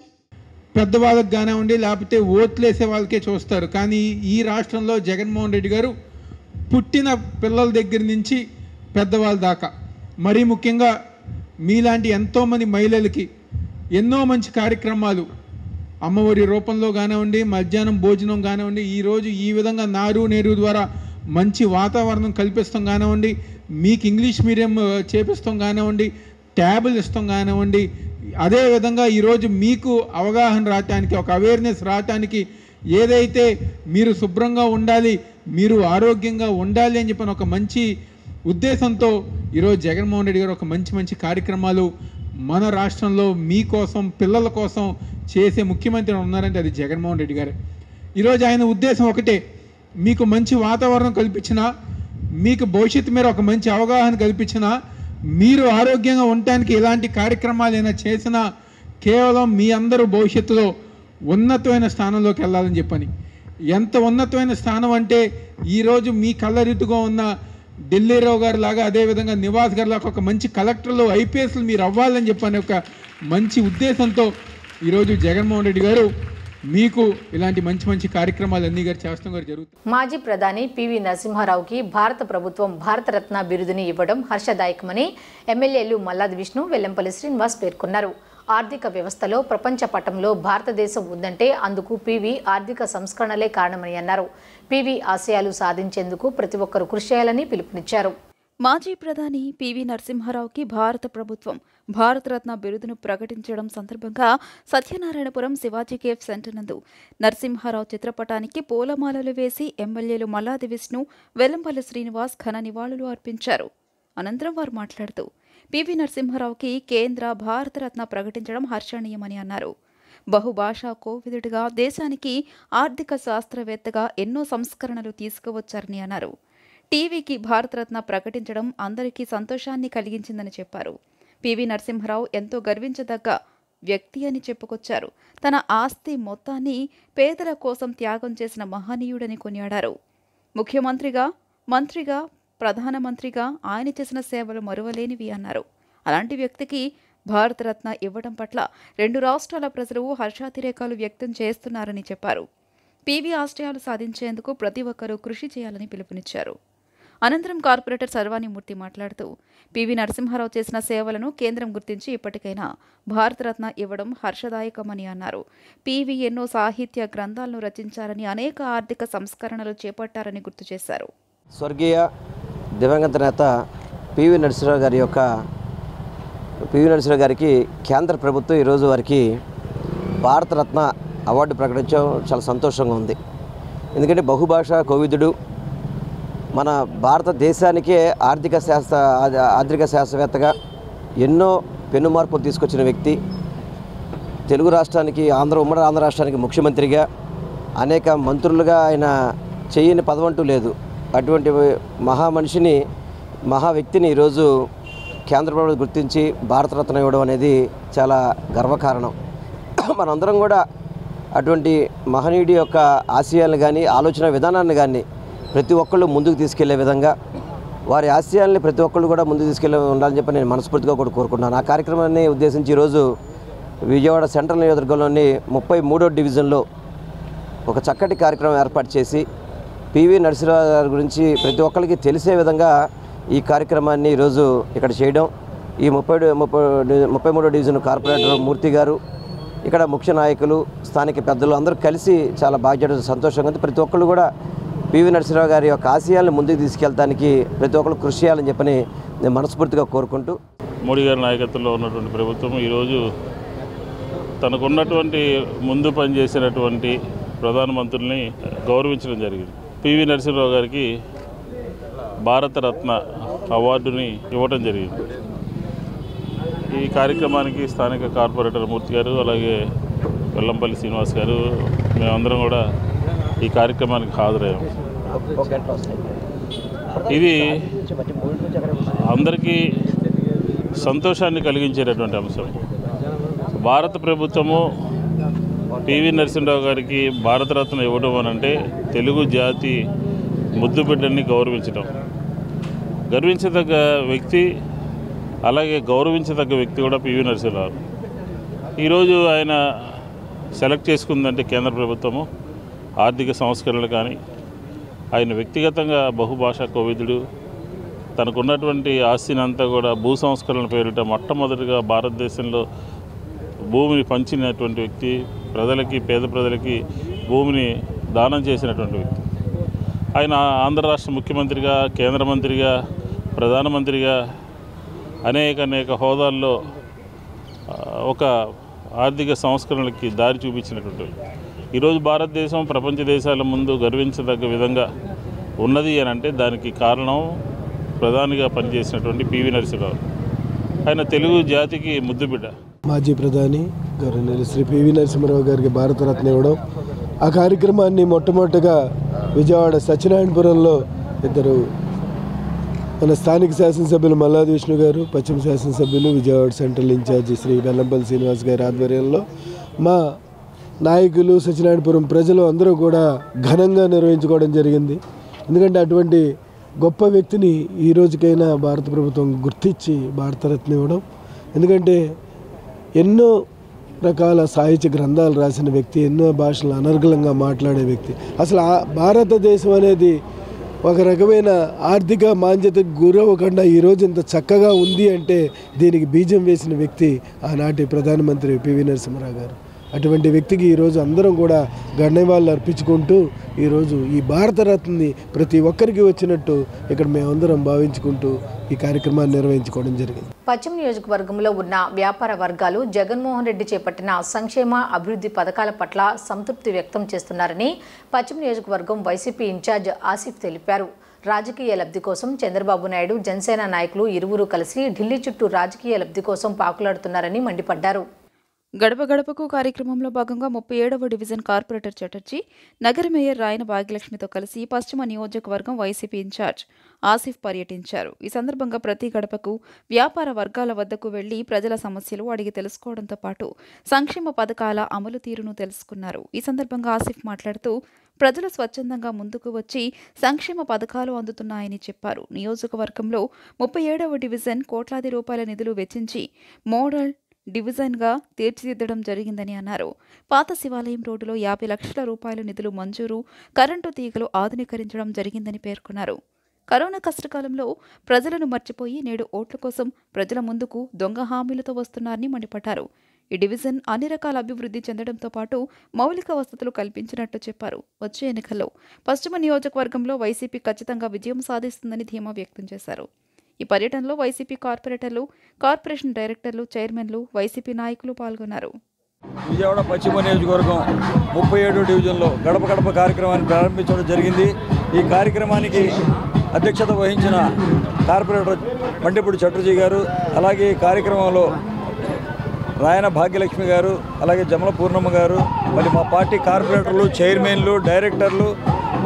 [SPEAKER 10] పెద్దవాళ్ళకి కానివ్వండి, లేకపోతే ఓట్లు వేసే వాళ్ళకే చూస్తారు. కానీ ఈ రాష్ట్రంలో జగన్మోహన్ రెడ్డి గారు పుట్టిన పిల్లల దగ్గర నుంచి పెద్దవాళ్ళ దాకా, మరీ ముఖ్యంగా మీలాంటి ఎంతోమంది మహిళలకి ఎన్నో మంచి కార్యక్రమాలు అమ్మఒడి రూపంలో కానివ్వండి, మధ్యాహ్నం భోజనం కానివ్వండి, ఈరోజు ఈ విధంగా నారు నేరు ద్వారా మంచి వాతావరణం కల్పిస్తాం కానివ్వండి, మీకు ఇంగ్లీష్ మీడియం చేపిస్తాం కానివ్వండి, ట్యాబులు ఇస్తాం కానివ్వండి. అదేవిధంగా ఈరోజు మీకు అవగాహన రావటానికి, ఒక అవేర్నెస్ రావటానికి, ఏదైతే మీరు శుభ్రంగా ఉండాలి, మీరు ఆరోగ్యంగా ఉండాలి అని చెప్పిన ఒక మంచి ఉద్దేశంతో ఈరోజు జగన్మోహన్ రెడ్డి గారు ఒక మంచి కార్యక్రమాలు మన రాష్ట్రంలో మీకోసం, పిల్లల కోసం చేసే ముఖ్యమంత్రి ఉన్నారంటే అది జగన్మోహన్ రెడ్డి గారే. ఈరోజు ఆయన ఉద్దేశం ఒకటే, మీకు మంచి వాతావరణం కల్పించినా, మీకు భవిష్యత్తు మీద ఒక మంచి అవగాహన కల్పించినా, మీరు ఆరోగ్యంగా ఉండటానికి ఎలాంటి కార్యక్రమాలు అయినా చేసినా కేవలం మీ అందరూ భవిష్యత్తులో ఉన్నతమైన స్థానంలోకి వెళ్ళాలని చెప్పని. ఎంత ఉన్నతమైన స్థానం అంటే ఈరోజు మీ కళ్ళరితుగా ఉన్న ఢిల్లీరావు గారు లాగా, అదేవిధంగా నివాస్ గారు లాగా ఒక మంచి కలెక్టర్లు, ఐపీఎస్లు మీరు అవ్వాలని చెప్పని ఒక మంచి ఉద్దేశంతో ఈరోజు జగన్మోహన్ రెడ్డి గారు మీకు ఇలాంటి మంచి మంచి కార్యక్రమాలు అన్ని గారు చేస్తాం గారు జరుగుతుంది.
[SPEAKER 1] మాజీ ప్రధాని పివి నరసింహారావుకి భారత ప్రభుత్వం భారతరత్న బిరుదుని ఇవ్వడం హర్షదాయకమని ఎమ్మెల్యేలు మల్లాది విష్ణు, వెల్లంపల్లి శ్రీనివాస్ పేర్కొన్నారు. ఆర్థిక వ్యవస్థలో ప్రపంచ పటంలో భారతదేశం ఉందంటే అందుకు పివి ఆర్థిక సంస్కరణలే కారణమని అన్నారు. పివి ఆశయాలు సాధించేందుకు ప్రతి ఒక్కరూ కృషి చేయాలని పిలుపునిచ్చారు.
[SPEAKER 2] మాజీ ప్రధాని పివి నరసింహారావుకి భారత ప్రభుత్వం భారతరత్న బిరుదును ప్రకటించడం సందర్భంగా సత్యనారాయణపురం శివాజీ కేఫ్ సెంటర్ నందు నరసింహారావు చిత్రపటానికి పూలమాలలు వేసి ఎమ్మెల్యేలు మల్లాది విష్ణు, వెల్లంపల్లి శ్రీనివాస్ ఘన నివాళులు అర్పించారు. అనంతరం వారు మాట్లాడుతూ పివి నరసింహారావుకి కేంద్ర భారతరత్న ప్రకటించడం హర్షణీయమని అన్నారు. బహుభాషా కోవిదుడిగా దేశానికి ఆర్థిక శాస్త్రవేత్తగా ఎన్నో సంస్కరణలు తీసుకువచ్చారని అన్నారు. టీవీకి భారతరత్న ప్రకటించడం అందరికీ సంతోషాన్ని కలిగించిందని చెప్పారు. పివి నరసింహారావు ఎంతో గర్వించదగ్గ వ్యక్తి అని చెప్పుకొచ్చారు. తన ఆస్తి మొత్తాన్ని పేదల కోసం త్యాగం చేసిన మహనీయుడని కొనియాడారు. ముఖ్యమంత్రిగా, మంత్రిగా, ప్రధానమంత్రిగా ఆయన చేసిన సేవలు మరువలేనివి అన్నారు. అలాంటి వ్యక్తికి భారతరత్న ఇవ్వడం పట్ల 2 రాష్ట్రాల ప్రజలు హర్షాతిరేకాలు వ్యక్తం చేస్తున్నారని చెప్పారు. పివి ఆశయాలు సాధించేందుకు ప్రతి ఒక్కరూ కృషి చేయాలని పిలుపునిచ్చారు. అనంతరం కార్పొరేటర్ సర్వాణిమూర్తి మాట్లాడుతూ పివి నరసింహారావు చేసిన సేవలను కేంద్రం గుర్తించి ఇప్పటికైనా భారతరత్న ఇవ్వడం హర్షదాయకమని అన్నారు. పివి ఎన్నో సాహిత్య గ్రంథాలను రచించారని, అనేక ఆర్థిక సంస్కరణలు చేపట్టారని గుర్తు చేశారు.
[SPEAKER 11] స్వర్గీయ దివంగత నేత పివి నరసింహారావు గారికి కేంద్ర ప్రభుత్వం ఈరోజు వారికి భారతరత్న అవార్డు ప్రకటించడం చాలా సంతోషంగా ఉంది. ఎందుకంటే బహుభాషా కోవిదుడు, మన భారతదేశానికే ఆర్థిక శాస్త్రవేత్తగా ఎన్నో పెను మార్పులు తీసుకొచ్చిన వ్యక్తి, తెలుగు రాష్ట్రానికి ఉమ్మడి ఆంధ్ర రాష్ట్రానికి ముఖ్యమంత్రిగా అనేక మంత్రులుగా ఆయన చేయని పదవంటూ లేదు. అటువంటి మహామనిషిని, మహా వ్యక్తిని ఈరోజు కేంద్ర ప్రభుత్వం గుర్తించి భారతరత్న ఇవ్వడం అనేది చాలా గర్వకారణం. మనందరం కూడా అటువంటి మహనీయుడి యొక్క ఆశయాలను కానీ, ఆలోచన విధానాన్ని కానీ ప్రతి ఒక్కళ్ళు ముందుకు తీసుకెళ్లే విధంగా, వారి ఆశయాల్ని ప్రతి ఒక్కళ్ళు కూడా ముందుకు తీసుకెళ్ళి ఉండాలని చెప్పి నేను మనస్ఫూర్తిగా కూడా కోరుకుంటున్నాను. ఆ కార్యక్రమాన్ని ఉద్దేశించి ఈరోజు విజయవాడ సెంట్రల్ నియోజకవర్గంలోని 33వ డివిజన్లో ఒక చక్కటి కార్యక్రమం ఏర్పాటు చేసి పివి నరసింహారావు గారి గురించి ప్రతి ఒక్కరికి తెలిసే విధంగా ఈ కార్యక్రమాన్ని ఈరోజు ఇక్కడ చేయడం, ఈ 33వ డివిజన్ కార్పొరేటర్ మూర్తి గారు, ఇక్కడ ముఖ్య నాయకులు, స్థానిక పెద్దలు అందరూ కలిసి చాలా బాగా సంతోషంగా ఉంది. ప్రతి ఒక్కళ్ళు కూడా పివి నరసింహారావు గారి యొక్క ఆశయాలను ముందుకు తీసుకెళ్ళడానికి ప్రతి ఒక్కరు కృషి చేయాలని చెప్పని నేను మనస్ఫూర్తిగా కోరుకుంటూ,
[SPEAKER 12] మోడీ గారి నాయకత్వంలో ఉన్నటువంటి ప్రభుత్వం ఈరోజు తనకున్నటువంటి ముందు పనిచేసినటువంటి ప్రధానమంత్రుల్ని గౌరవించడం జరిగింది. పివి నరసింహారావు గారికి భారతరత్న అవార్డుని ఇవ్వడం జరిగింది. ఈ కార్యక్రమానికి స్థానిక కార్పొరేటర్ మూర్తి గారు, అలాగే వెల్లంపల్లి శ్రీనివాస్ గారు, మేమందరం కూడా ఈ కార్యక్రమానికి హాజరయ్యాము. ఇది అందరికీ సంతోషాన్ని కలిగించేటటువంటి అంశం. భారత ప్రభుత్వము పివి నరసింహారావు గారికి భారతరత్న ఇవ్వడం అనంటే తెలుగు జాతి ముద్దు బిడ్డని గౌరవించడం. గర్వించదగ్గ వ్యక్తి, అలాగే గౌరవించదగ్గ వ్యక్తి కూడా పివి నరసింహారావు. ఈరోజు ఆయన సెలెక్ట్ చేసుకుందంటే కేంద్ర ప్రభుత్వము ఆర్థిక సంస్కరణలు కానీ, ఆయన వ్యక్తిగతంగా బహుభాషా కోవిదుడు, తనకున్నటువంటి ఆస్తిని అంతా కూడా భూ సంస్కరణ పేరిట మొట్టమొదటిగా భారతదేశంలో భూమిని పంచినటువంటి వ్యక్తి, ప్రజలకి, పేద ప్రజలకి భూమిని దానం చేసినటువంటి వ్యక్తి. ఆయన ఆంధ్ర రాష్ట్ర ముఖ్యమంత్రిగా, కేంద్ర మంత్రిగా, ప్రధానమంత్రిగా అనేక హోదాల్లో ఒక ఆర్థిక సంస్కరణలకి దారి చూపించినటువంటి వ్యక్తి. ఈరోజు భారతదేశం ప్రపంచ దేశాల ముందు గర్వించదగ్గ విధంగా ఉన్నది అని అంటే దానికి కారణం ప్రధానిగా పనిచేసినటువంటి పివి నరసింహారావు. ఆయన తెలుగు జాతికి ముద్దుబిడ్డ.
[SPEAKER 13] మాజీ ప్రధాని గౌరవనీయులు శ్రీ పివి నరసింహారావు గారికి భారతరత్న ఇవ్వడం, ఆ కార్యక్రమాన్ని మొట్టమొదటిగా విజయవాడ సత్యనారాయణపురంలో ఇద్దరు మన స్థానిక శాసనసభ్యులు మల్లాది విష్ణు గారు, పశ్చిమ శాసనసభ్యులు విజయవాడ సెంట్రల్ ఇన్ఛార్జి శ్రీ వెల్లంపల్లి శ్రీనివాస్ గారి ఆధ్వర్యంలో మా నాయకులు, సత్యనారాయణపురం ప్రజలు అందరూ కూడా ఘనంగా నిర్వహించుకోవడం జరిగింది. ఎందుకంటే అటువంటి గొప్ప వ్యక్తిని ఈ రోజుకైనా భారత ప్రభుత్వం గుర్తించి భారతరత్న ఇవ్వడం. ఎందుకంటే ఎన్నో రకాల సాహిత్య గ్రంథాలు రాసిన వ్యక్తి, ఎన్నో భాషలు అనర్గళంగా మాట్లాడే వ్యక్తి. అసలు భారతదేశం అనేది ఒక రకమైన ఆర్థిక మాంద్యతకు గురవ్వకుండా ఈరోజు ఇంత చక్కగా ఉంది అంటే దీనికి బీజం వేసిన వ్యక్తి ఆనాటి ప్రధానమంత్రి పివి నరసింహారావు గారు. అటువంటి వ్యక్తికి ఈరోజు అందరం కూడా గణ్యవాళ్ళు అర్పించుకుంటూ ఈరోజు ఈ భారతరత్నని ప్రతి ఒక్కరికి వచ్చినట్టు ఇక్కడ మేమందరం భావించుకుంటూ ఈ కార్యక్రమాన్ని నిర్వహించుకోవడం జరిగింది.
[SPEAKER 1] పశ్చిమ నియోజకవర్గంలో ఉన్న వ్యాపార వర్గాలు జగన్మోహన్ రెడ్డి చేపట్టిన సంక్షేమ అభివృద్ధి పథకాల పట్ల సంతృప్తి వ్యక్తం చేస్తున్నారని పశ్చిమ నియోజకవర్గం వైసీపీ ఇన్ఛార్జ్ ఆసిఫ్ తెలిపారు. రాజకీయ లబ్ధి కోసం చంద్రబాబు నాయుడు, జనసేన నాయకులు ఇరువురు కలిసి ఢిల్లీ చుట్టూ రాజకీయ లబ్ధి కోసం పాకులాడుతున్నారని మండిపడ్డారు.
[SPEAKER 2] గడప గడపకు కార్యక్రమంలో భాగంగా 37వ డివిజన్ కార్పొరేటర్ చటర్జీ, నగర మేయర్ రాయన భాగ్యలక్ష్మితో కలిసి పశ్చిమ నియోజకవర్గం వైసీపీ ఇన్ఛార్జ్ ఆసిఫ్ పర్యటించారు. ఈ సందర్భంగా ప్రతి గడపకు వ్యాపార వర్గాల వద్దకు వెళ్లి ప్రజల సమస్యలు అడిగి తెలుసుకోవడంతో పాటు సంక్షేమ పథకాల అమలు తీరును తెలుసుకున్నారు. ఈ సందర్భంగా ఆసిఫ్ మాట్లాడుతూ ప్రజలు స్వచ్ఛందంగా ముందుకు వచ్చి సంక్షేమ పథకాలు అందుతున్నాయని చెప్పారు. నియోజకవర్గంలో 37వ డివిజన్ కోట్లాది రూపాయల నిధులు వెచ్చించి మోడల్ డివిజన్గా తీర్చిదిద్దడం జరిగిందని అన్నారు. పాత శివాలయం రోడ్డులో 50 లక్షల రూపాయల నిధులు మంజూరు, కరెంటు తీగలు ఆధునీకరించడం జరిగిందని పేర్కొన్నారు. కరోనా కష్టకాలంలో ప్రజలను మర్చిపోయి నేడు ఓట్ల కోసం ప్రజల ముందుకు దొంగ హామీలతో వస్తున్నారని మండిపడ్డారు. ఈ డివిజన్ అన్ని రకాల అభివృద్ధి చెందడంతో పాటు మౌలిక వసతులు కల్పించినట్టు చెప్పారు. వచ్చే ఎన్నికల్లో పశ్చిమ నియోజకవర్గంలో వైసీపీ ఖచ్చితంగా విజయం సాధిస్తుందని ధీమా వ్యక్తం చేశారు. ఈ పర్యటనలో వైసీపీ కార్పొరేటర్లు, కార్పొరేషన్ డైరెక్టర్లు, చైర్మన్లు, వైసీపీ నాయకులు పాల్గొన్నారు.
[SPEAKER 14] విజయవాడ పశ్చిమ నియోజకవర్గం 37వ డివిజన్లో గడప గడప కార్యక్రమాన్ని ప్రారంభించడం జరిగింది. ఈ కార్యక్రమానికి అధ్యక్షత వహించిన కార్పొరేటర్ మండెపూడి చటర్జీ గారు, అలాగే ఈ కార్యక్రమంలో రాయన భాగ్యలక్ష్మి గారు, అలాగే జమల పూర్ణమ్మ గారు, మరి మా పార్టీ కార్పొరేటర్లు, చైర్మన్లు, డైరెక్టర్లు,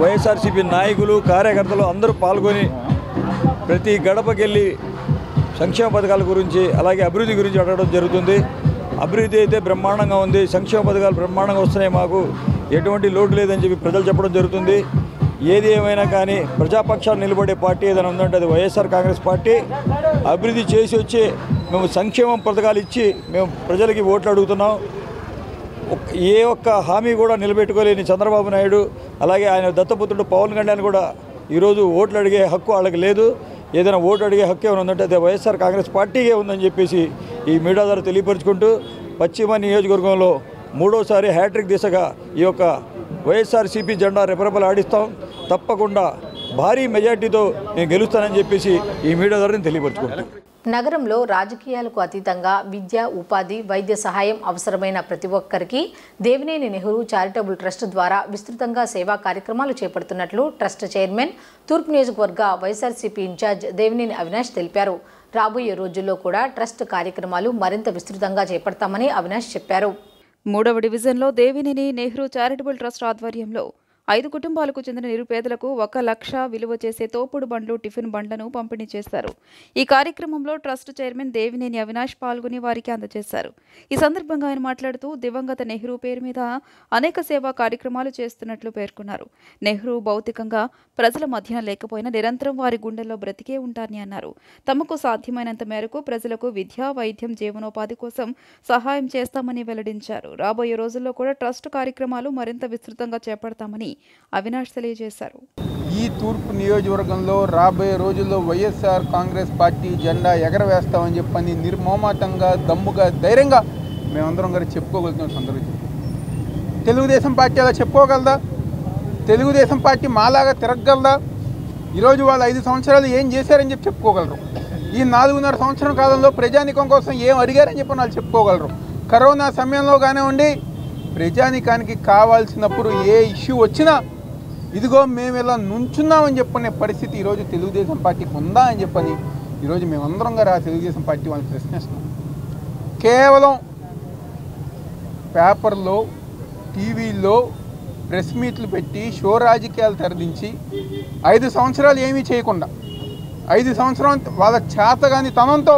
[SPEAKER 14] వైఎస్ఆర్సీపీ నాయకులు, కార్యకర్తలు అందరూ పాల్గొని ప్రతి గడపకెళ్ళి సంక్షేమ పథకాల గురించి అలాగే అభివృద్ధి గురించి అడగడం జరుగుతుంది. అభివృద్ధి అయితే బ్రహ్మాండంగా ఉంది, సంక్షేమ పథకాలు బ్రహ్మాండంగా వస్తున్నాయి, మాకు ఎటువంటి లోటు లేదని చెప్పి ప్రజలు చెప్పడం జరుగుతుంది. ఏది ఏమైనా కానీ ప్రజాపక్షాన్ని నిలబడే పార్టీ ఏదైనా ఉందంటే అది వైఎస్ఆర్ కాంగ్రెస్ పార్టీ. అభివృద్ధి చేసి వచ్చి మేము సంక్షేమం పథకాలు ఇచ్చి మేము ప్రజలకి ఓట్లు అడుగుతున్నాం. ఏ ఒక్క హామీ కూడా నిలబెట్టుకోలేని చంద్రబాబు నాయుడు, అలాగే ఆయన దత్తపుత్రుడు పవన్ కళ్యాణ్ కూడా ఈరోజు ఓట్లు అడిగే హక్కు వాళ్ళకి లేదు. ఏదైనా ఓటు అడిగే హక్కు ఏమైనా ఉందంటే అదే వైఎస్ఆర్ కాంగ్రెస్ పార్టీకే ఉందని చెప్పేసి ఈ మీడియా ద్వారా తెలియపరుచుకుంటూ పశ్చిమ నియోజకవర్గంలో 3వసారి హ్యాట్రిక్ దిశగా ఈ యొక్క వైఎస్ఆర్సీపీ జెండా రెపరెపలాడిస్తాం. తప్పకుండా భారీ మెజార్టీతో నేను గెలుస్తానని చెప్పేసి ఈ మీడియా ద్వారా తెలియపరుచుకుంటాను.
[SPEAKER 1] నగరంలో రాజకీయాలకు అతీతంగా విద్య, ఉపాధి, వైద్య సహాయం అవసరమైన ప్రతి ఒక్కరికి దేవినేని నెహ్రూ చారిటబుల్ ట్రస్ట్ ద్వారా విస్తృతంగా సేవా కార్యక్రమాలు చేపడుతున్నట్లు ట్రస్ట్ చైర్మన్, తూర్పు నియోజకవర్గ వైఎస్ఆర్సీపీ ఇన్ఛార్జ్ దేవినేని అవినాష్ తెలిపారు. రాబోయే రోజుల్లో కూడా ట్రస్ట్ కార్యక్రమాలు మరింత విస్తృతంగా చేపడతామని అవినాష్ చెప్పారు.
[SPEAKER 2] 3వ డివిజన్లో దేవినేని నెహ్రూ చారిటబుల్ ట్రస్ట్ ఆధ్వర్యంలో 5 కుటుంబాలకు చెందిన నిరుపేదలకు 1 లక్ష విలువ చేసే తోపుడు బండ్లు, టిఫిన్ బండ్లను పంపిణీ చేశారు. ఈ కార్యక్రమంలో ట్రస్ట్ చైర్మన్ దేవినేని అవినాష్ పాల్గొని వారికి అందజేశారు. ఈ సందర్భంగా ఆయన మాట్లాడుతూ దివంగత నెహ్రూ పేరు మీద అనేక సేవా కార్యక్రమాలు చేస్తున్నట్లు పేర్కొన్నారు. నెహ్రూ భౌతికంగా ప్రజల మధ్యన లేకపోయినా నిరంతరం వారి గుండెల్లో బ్రతికే ఉంటారని అన్నారు. తమకు సాధ్యమైనంత మేరకు ప్రజలకు విద్య, వైద్యం, జీవనోపాధి కోసం సహాయం చేస్తామని వెల్లడించారు. రాబోయే రోజుల్లో కూడా ట్రస్ట్ కార్యక్రమాలు మరింత విస్తృతంగా చేపడతామని అవినాష్ తెలియజేశారు.
[SPEAKER 10] ఈ తూర్పు నియోజకవర్గంలో రాబోయే రోజుల్లో వైఎస్ఆర్ కాంగ్రెస్ పార్టీ జెండా ఎగరవేస్తామని చెప్పని నిర్మోమాటంగా, దమ్ముగా, ధైర్యంగా మేమందరం గారు చెప్పుకోగలుగుతున్నాం. సందర్భం తెలుగుదేశం పార్టీ అలా చెప్పుకోగలదా? తెలుగుదేశం పార్టీ మాలాగా తిరగగలదా? ఈరోజు వాళ్ళు 5 సంవత్సరాలు ఏం చేశారని చెప్పి చెప్పుకోగలరు. ఈ 4.5 సంవత్సరం కాలంలో ప్రజానికం కోసం ఏం అడిగారని చెప్పి వాళ్ళు చెప్పుకోగలరు. కరోనా సమయంలో కానివ్వండి, ప్రజానికానికి కావాల్సినప్పుడు ఏ ఇష్యూ వచ్చినా ఇదిగో మేము ఇలా నుంచున్నామని చెప్పుకునే పరిస్థితి ఈరోజు తెలుగుదేశం పార్టీకి ఉందా అని చెప్పని ఈరోజు మేమందరం గారు ఆ తెలుగుదేశం పార్టీ వాళ్ళని ప్రశ్నిస్తున్నాం. కేవలం పేపర్లో, టీవీల్లో ప్రెస్ మీట్లు పెట్టి షో రాజకీయాలు తెరదించి 5 సంవత్సరాలు ఏమీ చేయకుండా 5 సంవత్సరాలు వాళ్ళ చేతగాని తనంతో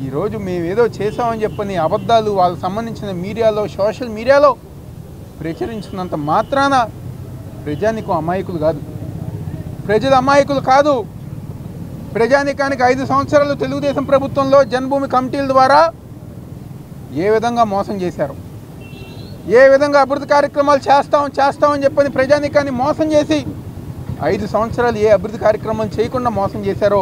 [SPEAKER 10] ఈరోజు మేము ఏదో చేసామని చెప్పని అబద్ధాలు వాళ్ళకి సంబంధించిన మీడియాలో, సోషల్ మీడియాలో ప్రచురించినంత మాత్రాన ప్రజానికం అమాయకులు కాదు. ప్రజల అమాయకులు కాదు. ప్రజానీకానికి 5 సంవత్సరాలు తెలుగుదేశం ప్రభుత్వంలో జన్మభూమి కమిటీల ద్వారా ఏ విధంగా మోసం చేశారు, ఏ విధంగా అభివృద్ధి కార్యక్రమాలు చేస్తామని చెప్పని ప్రజానీకాన్ని మోసం చేసి 5 సంవత్సరాలు ఏ అభివృద్ధి కార్యక్రమం చేయకుండా మోసం చేశారో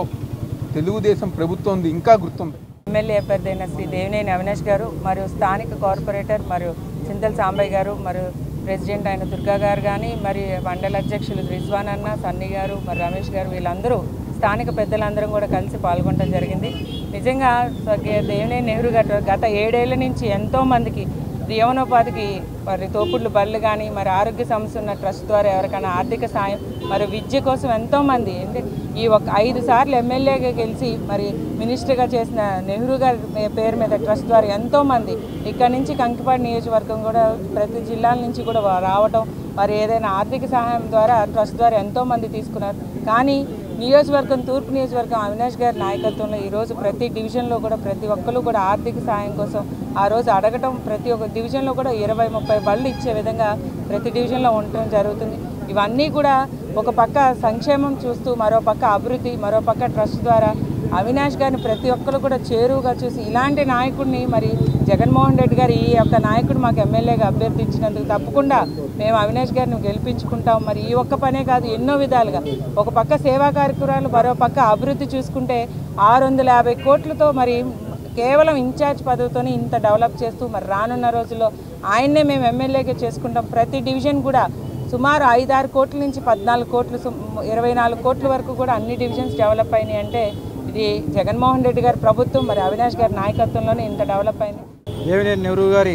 [SPEAKER 10] తెలుగుదేశం ప్రభుత్వం ఇంకా గుర్తుంది.
[SPEAKER 15] ఎమ్మెల్యే అభ్యర్థైన శ్రీ దేవినేని అవినాష్ గారు మరియు స్థానిక కార్పొరేటర్ మరియు చింతల సాంబయ్య గారు మరియు ప్రెసిడెంట్ అయిన దుర్గా గారు కానీ మరి మండల అధ్యక్షులు రిజ్వాన్ అన్న, సన్నీ గారు మరి రమేష్ గారు వీళ్ళందరూ స్థానిక పెద్దలందరం కూడా కలిసి పాల్గొనడం జరిగింది. నిజంగా దేవినేని నెహ్రూ గారు గత 7 ఏళ్ల నుంచి ఎంతోమందికి జీవనోపాధికి మరి తోపుళ్ళు బళ్ళు కానీ మరి ఆరోగ్య సమస్య ఉన్న ట్రస్ట్ ద్వారా ఎవరికైనా ఆర్థిక సాయం మరి విద్య కోసం ఎంతోమంది ఈ 5 సార్లు ఎమ్మెల్యేగా గెలిచి మరి మినిస్టర్గా చేసిన నెహ్రూ గారి పేరు మీద ట్రస్ట్ ద్వారా ఎంతోమంది ఇక్కడ నుంచి కంకిపాడు నియోజకవర్గం కూడా ప్రతి జిల్లాల నుంచి కూడా రావటం మరి ఏదైనా ఆర్థిక సహాయం ద్వారా ట్రస్ట్ ద్వారా ఎంతోమంది తీసుకున్నారు. కానీ నియోజకవర్గం తూర్పు నియోజకవర్గం అవినాష్ గారి నాయకత్వంలో ఈరోజు ప్రతి డివిజన్లో కూడా ప్రతి ఒక్కరు కూడా ఆర్థిక సహాయం కోసం ఆ రోజు అడగటం, ప్రతి ఒక్క డివిజన్లో కూడా 20-30 బళ్ళు ఇచ్చే విధంగా ప్రతి డివిజన్లో ఉండటం జరుగుతుంది. ఇవన్నీ కూడా ఒక పక్క సంక్షేమం చూస్తూ మరో పక్క అభివృద్ధి, మరో పక్క ట్రస్ట్ ద్వారా అవినాష్ గారిని ప్రతి ఒక్కరు కూడా చేరువుగా చూసి ఇలాంటి నాయకుడిని మరి జగన్మోహన్ రెడ్డి గారు ఈ యొక్క నాయకుడు మాకు ఎమ్మెల్యేగా అభ్యర్థించినందుకు తప్పకుండా మేము అవినాష్ గారిని గెలిపించుకుంటాం. మరి ఈ ఒక్క పనే కాదు, ఎన్నో విధాలుగా ఒక పక్క సేవా కార్యక్రమాలు, మరో పక్క అభివృద్ధి చూసుకుంటే 650 కోట్లతో మరి కేవలం ఇన్ఛార్జ్ పదవితోనే ఇంత డెవలప్ చేస్తూ మరి రానున్న రోజుల్లో ఆయన్నే మేము ఎమ్మెల్యేగా చేసుకుంటాం. ప్రతి డివిజన్ కూడా సుమారు 5-6 కోట్ల నుంచి 14 కోట్లు 24 కోట్ల వరకు కూడా అన్ని డివిజన్స్ డెవలప్ అయినాయి. అంటే ఇది జగన్మోహన్ రెడ్డి గారి ప్రభుత్వం మరి అవినాష్ గారి నాయకత్వంలోనే ఇంత డెవలప్ అయింది.
[SPEAKER 14] దేవినేని నెహ్రూ గారి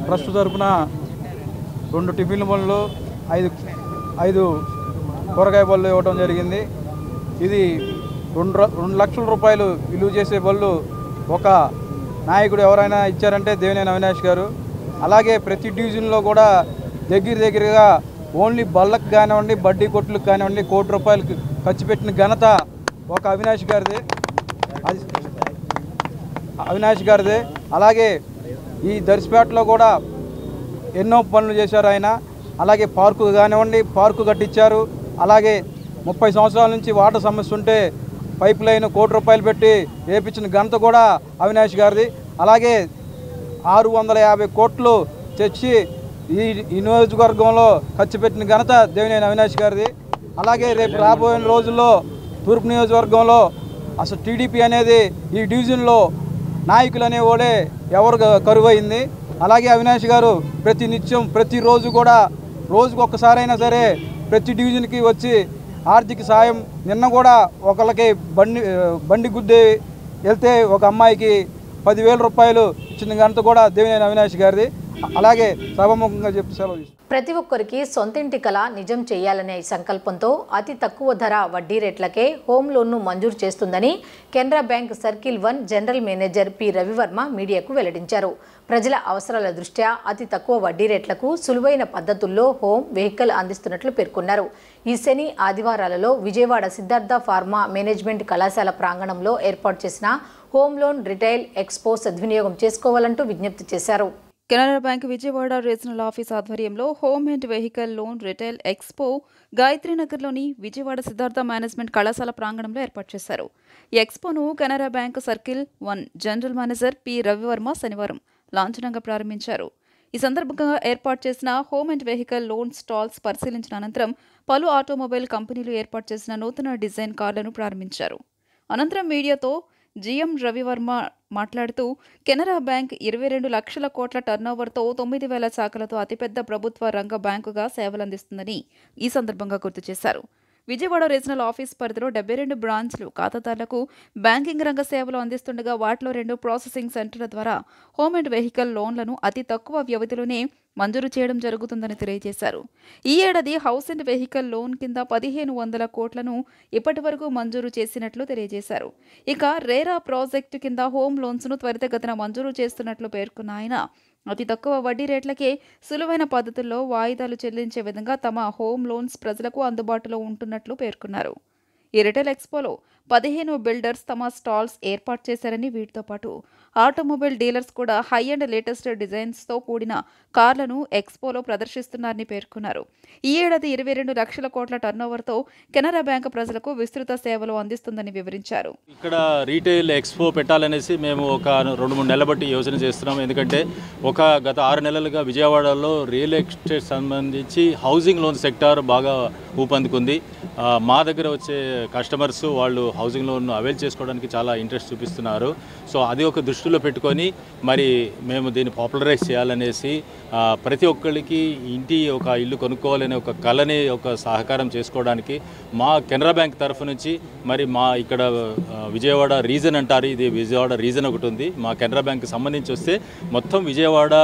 [SPEAKER 14] ట్రస్ట్ తరఫున 2 టిఫిన్ బళ్ళు, 5 కూరగాయ బళ్ళు ఇవ్వడం జరిగింది. ఇది 2 లక్షల రూపాయలు విలువ చేసే బళ్ళు ఒక నాయకుడు ఎవరైనా ఇచ్చారంటే దేవినేని అవినాష్ గారు. అలాగే ప్రతి డివిజన్లో కూడా దగ్గరగా ఓన్లీ బళ్ళకు కానివ్వండి, బడ్డీ కొట్లకు కానివ్వండి 1 కోటి రూపాయలు ఖర్చు పెట్టిన ఘనత ఒక అవినాష్ గారిదే. అలాగే ఈ దర్శిపేటలో కూడా ఎన్నో పనులు చేశారు ఆయన. అలాగే పార్కు కానివ్వండి, పార్కు కట్టించారు. అలాగే 30 సంవత్సరాల నుంచి వాటర్ సమస్య ఉంటే పైప్ లైన్ 1 కోటి రూపాయలు పెట్టి వేపించిన ఘనత కూడా అవినాష్ గారిది. అలాగే 650 కోట్లు తెచ్చి ఈ నియోజకవర్గంలో ఖర్చు పెట్టిన ఘనత దేవినేని అవినాష్ గారిది. అలాగే రేపు రాబోయే రోజుల్లో తూర్పు నియోజకవర్గంలో అసలు టీడీపీ అనేది ఈ డివిజన్లో నాయకులు అనేవాడే ఎవరు కరువైంది. అలాగే అవినాష్ గారు ప్రతిరోజు కూడా రోజుకు ఒక్కసారైనా సరే ప్రతి డివిజన్కి వచ్చి ఆర్థిక సాయం, నిన్న కూడా ఒకళ్ళకి బండి గుద్ది వెళ్తే ఒక అమ్మాయికి 10,000 రూపాయలు ఇచ్చిన ఘనత కూడా దేవినేని అవినాష్ గారిది. అలాగే సభాముఖంగా చెప్పి సెలవు.
[SPEAKER 1] ప్రతి ఒక్కరికి సొంతింటి కల నిజం చేయాలనే సంకల్పంతో అతి తక్కువ ధర వడ్డీ రేట్లకే హోమ్ లోన్ను మంజూరు చేస్తుందని Canara bank circle 1 general manager P Ravivarma మీడియాకు వెల్లడించారు. ప్రజల అవసరాల దృష్ట్యా అతి తక్కువ వడ్డీ రేట్లకు సులువైన పద్ధతుల్లో హోమ్ వెహికల్ అందిస్తున్నట్లు పేర్కొన్నారు. ఈ శని ఆదివారాలలో విజయవాడ సిద్ధార్థ ఫార్మా మేనేజ్మెంట్ కళాశాల ప్రాంగణంలో ఏర్పాటు చేసిన హోమ్ లోన్ రిటైల్ ఎక్స్పో సద్వినియోగం చేసుకోవాలంటూ విజ్ఞప్తి చేశారు.
[SPEAKER 2] Canara bank Vijayawada regional office ఆధ్వర్యంలో home and vehicle loan retail expo గాయత్రీనగర్లోని విజయవాడ సిద్ధార్థ మేనేజ్మెంట్ కళాశాల ప్రాంగణంలో ఏర్పాటు చేశారు. ఈ ఎక్స్పోను Canara bank circle 1 general manager P Ravivarma శనివారం లాంఛనంగా ప్రారంభించారు. ఈ సందర్భంగా ఏర్పాటు చేసిన home and vehicle loan stalls పరిశీలించిన అనంతరం పలు ఆటోమొబైల్ కంపెనీలు ఏర్పాటు చేసిన నూతన డిజైన్ కార్లను ప్రారంభించారు. అనంతరం మీడియాతో జిఎం రవివర్మ మాట్లాడుతూ కెనరా బ్యాంక్ 22 లక్షల కోట్ల టర్నోవర్తో 9,000 శాఖలతో అతిపెద్ద ప్రభుత్వ రంగ బ్యాంకుగా సేవలందిస్తుందని ఈ సందర్భంగా గుర్తు చేశారు. విజయవాడ రీజనల్ ఆఫీస్ పరిధిలో 72 బ్రాంచ్లు ఖాతాదారులకు బ్యాంకింగ్ రంగ సేవలు అందిస్తుండగా వాటిలో 2 ప్రాసెసింగ్ సెంటర్ల ద్వారా హోమ్ అండ్ వెహికల్ లోన్లను అతి తక్కువ వ్యవధిలోనే మంజూరు చేయడం జరుగుతుందని తెలియజేశారు. ఈ ఏడాది హౌస్ అండ్ వెహికల్ లోన్ కింద 1,500 కోట్లను ఇప్పటి వరకు మంజూరు చేసినట్లు తెలియజేశారు. ఇక రేరా ప్రాజెక్టు కింద హోమ్ లోన్స్ను త్వరితగతిన మంజూరు చేస్తున్నట్లు పేర్కొన్న ఆయన అతి తక్కువ వడ్డీ రేట్లకే సులువైన పద్ధతుల్లో వాయిదాలు చెల్లించే విధంగా తమ హోమ్ లోన్స్ ప్రజలకు అందుబాటులో ఉంటున్నట్లు పేర్కొన్నారు. ఈ రిటైల్ ఎక్స్పోలో 15 బిల్డర్స్ తమ స్టాల్స్ ఏర్పాటు చేశారని, వీటితో పాటు ఆటోమొబైల్ డీలర్స్ కూడా హై అండ్ లేటెస్ట్ డిజైన్స్తో కూడిన కార్లను ఎక్స్పోలో ప్రదర్శిస్తున్నారని పేర్కొన్నారు. ఈ ఏడాది 22 లక్షల కోట్ల టర్నోవర్తో కెనరా బ్యాంక్ ప్రజలకు విస్తృత సేవలు అందిస్తుందని వివరించారు.
[SPEAKER 16] ఇక్కడ రీటైల్ ఎక్స్పో పెట్టాలనేసి మేము ఒక 2-3 నెలల బట్టి యోచన చేస్తున్నాం. ఎందుకంటే గత 6 నెలలుగా విజయవాడలో రియల్ ఎస్టేట్ సంబంధించి హౌసింగ్ లోన్ సెక్టార్ బాగా ఊపందుకుంది. మా దగ్గర వచ్చే కస్టమర్స్ వాళ్ళు హౌసింగ్ లోన్ అవైల్ చేసుకోవడానికి చాలా ఇంట్రెస్ట్ చూపిస్తున్నారు. సో అది ఒక దృష్టిలో పెట్టుకొని మరి మేము దీన్ని పాపులరైజ్ చేయాలనేసి ప్రతి ఒక్కరికి ఒక ఇల్లు కొనుక్కోవాలనే ఒక కళని ఒక సహకారం చేసుకోవడానికి మా కెనరా బ్యాంక్ తరఫు నుంచి మరి మా ఇక్కడ విజయవాడ రీజన్ అంటారు, ఇది విజయవాడ రీజన్ ఒకటి ఉంది. మా కెనరా బ్యాంక్ సంబంధించి వస్తే మొత్తం విజయవాడ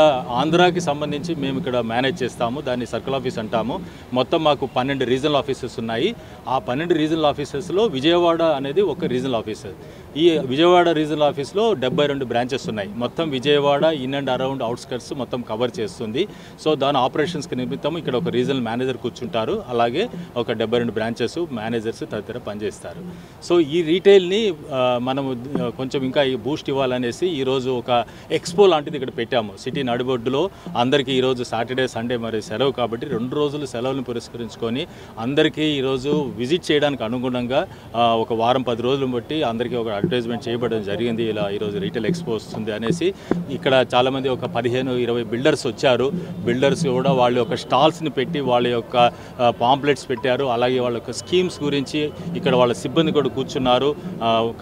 [SPEAKER 16] ఆంధ్రాకి సంబంధించి మేము ఇక్కడ మేనేజ్ చేస్తాము. దాన్ని సర్కిల్ ఆఫీస్ అంటాము. మొత్తం మాకు 12 రీజనల్ ఆఫీసెస్ ఉన్నాయి. ఆ 12 రీజనల్ ఆఫీసెస్లో విజయవాడ అనేది ఒక రీజనల్ ఆఫీసర్. ఈ విజయవాడ రీజనల్ ఆఫీస్లో 72 బ్రాంచెస్ ఉన్నాయి. మొత్తం Vijayawada in and around outskirts మొత్తం కవర్ చేస్తుంది. సో దాని ఆపరేషన్స్కి నిమిత్తం ఇక్కడ ఒక రీజనల్ మేనేజర్ కూర్చుంటారు. అలాగే ఒక 72 బ్రాంచెస్ మేనేజర్స్ తదితర పనిచేస్తారు. సో ఈ రీటైల్ని మనము కొంచెం ఇంకా బూస్ట్ ఇవ్వాలనేసి ఈరోజు ఒక ఎక్స్పో లాంటిది ఇక్కడ పెట్టాము సిటీ నడిబొడ్డులో. అందరికీ ఈరోజు సాటర్డే సండే మరి సెలవు కాబట్టి 2 రోజులు సెలవులను పురస్కరించుకొని అందరికీ ఈరోజు విజిట్ చేయడానికి అనుగుణంగా ఒక వారం 10 రోజులు బట్టి అందరికీ ఒక అడ్వర్టైజ్మెంట్ చేయబడడం జరిగింది. ఇలా ఈరోజు రీటైల్ ఎక్స్పో వస్తుంది అనేసి ఇక్కడ చాలామంది ఒక 15-20 బిల్డర్స్ వచ్చారు. బిల్డర్స్ కూడా వాళ్ళ యొక్క స్టాల్స్ని పెట్టి వాళ్ళ యొక్క పాంప్లెట్స్ పెట్టారు. అలాగే వాళ్ళ యొక్క స్కీమ్స్ గురించి ఇక్కడ వాళ్ళ సిబ్బంది కూడా కూర్చున్నారు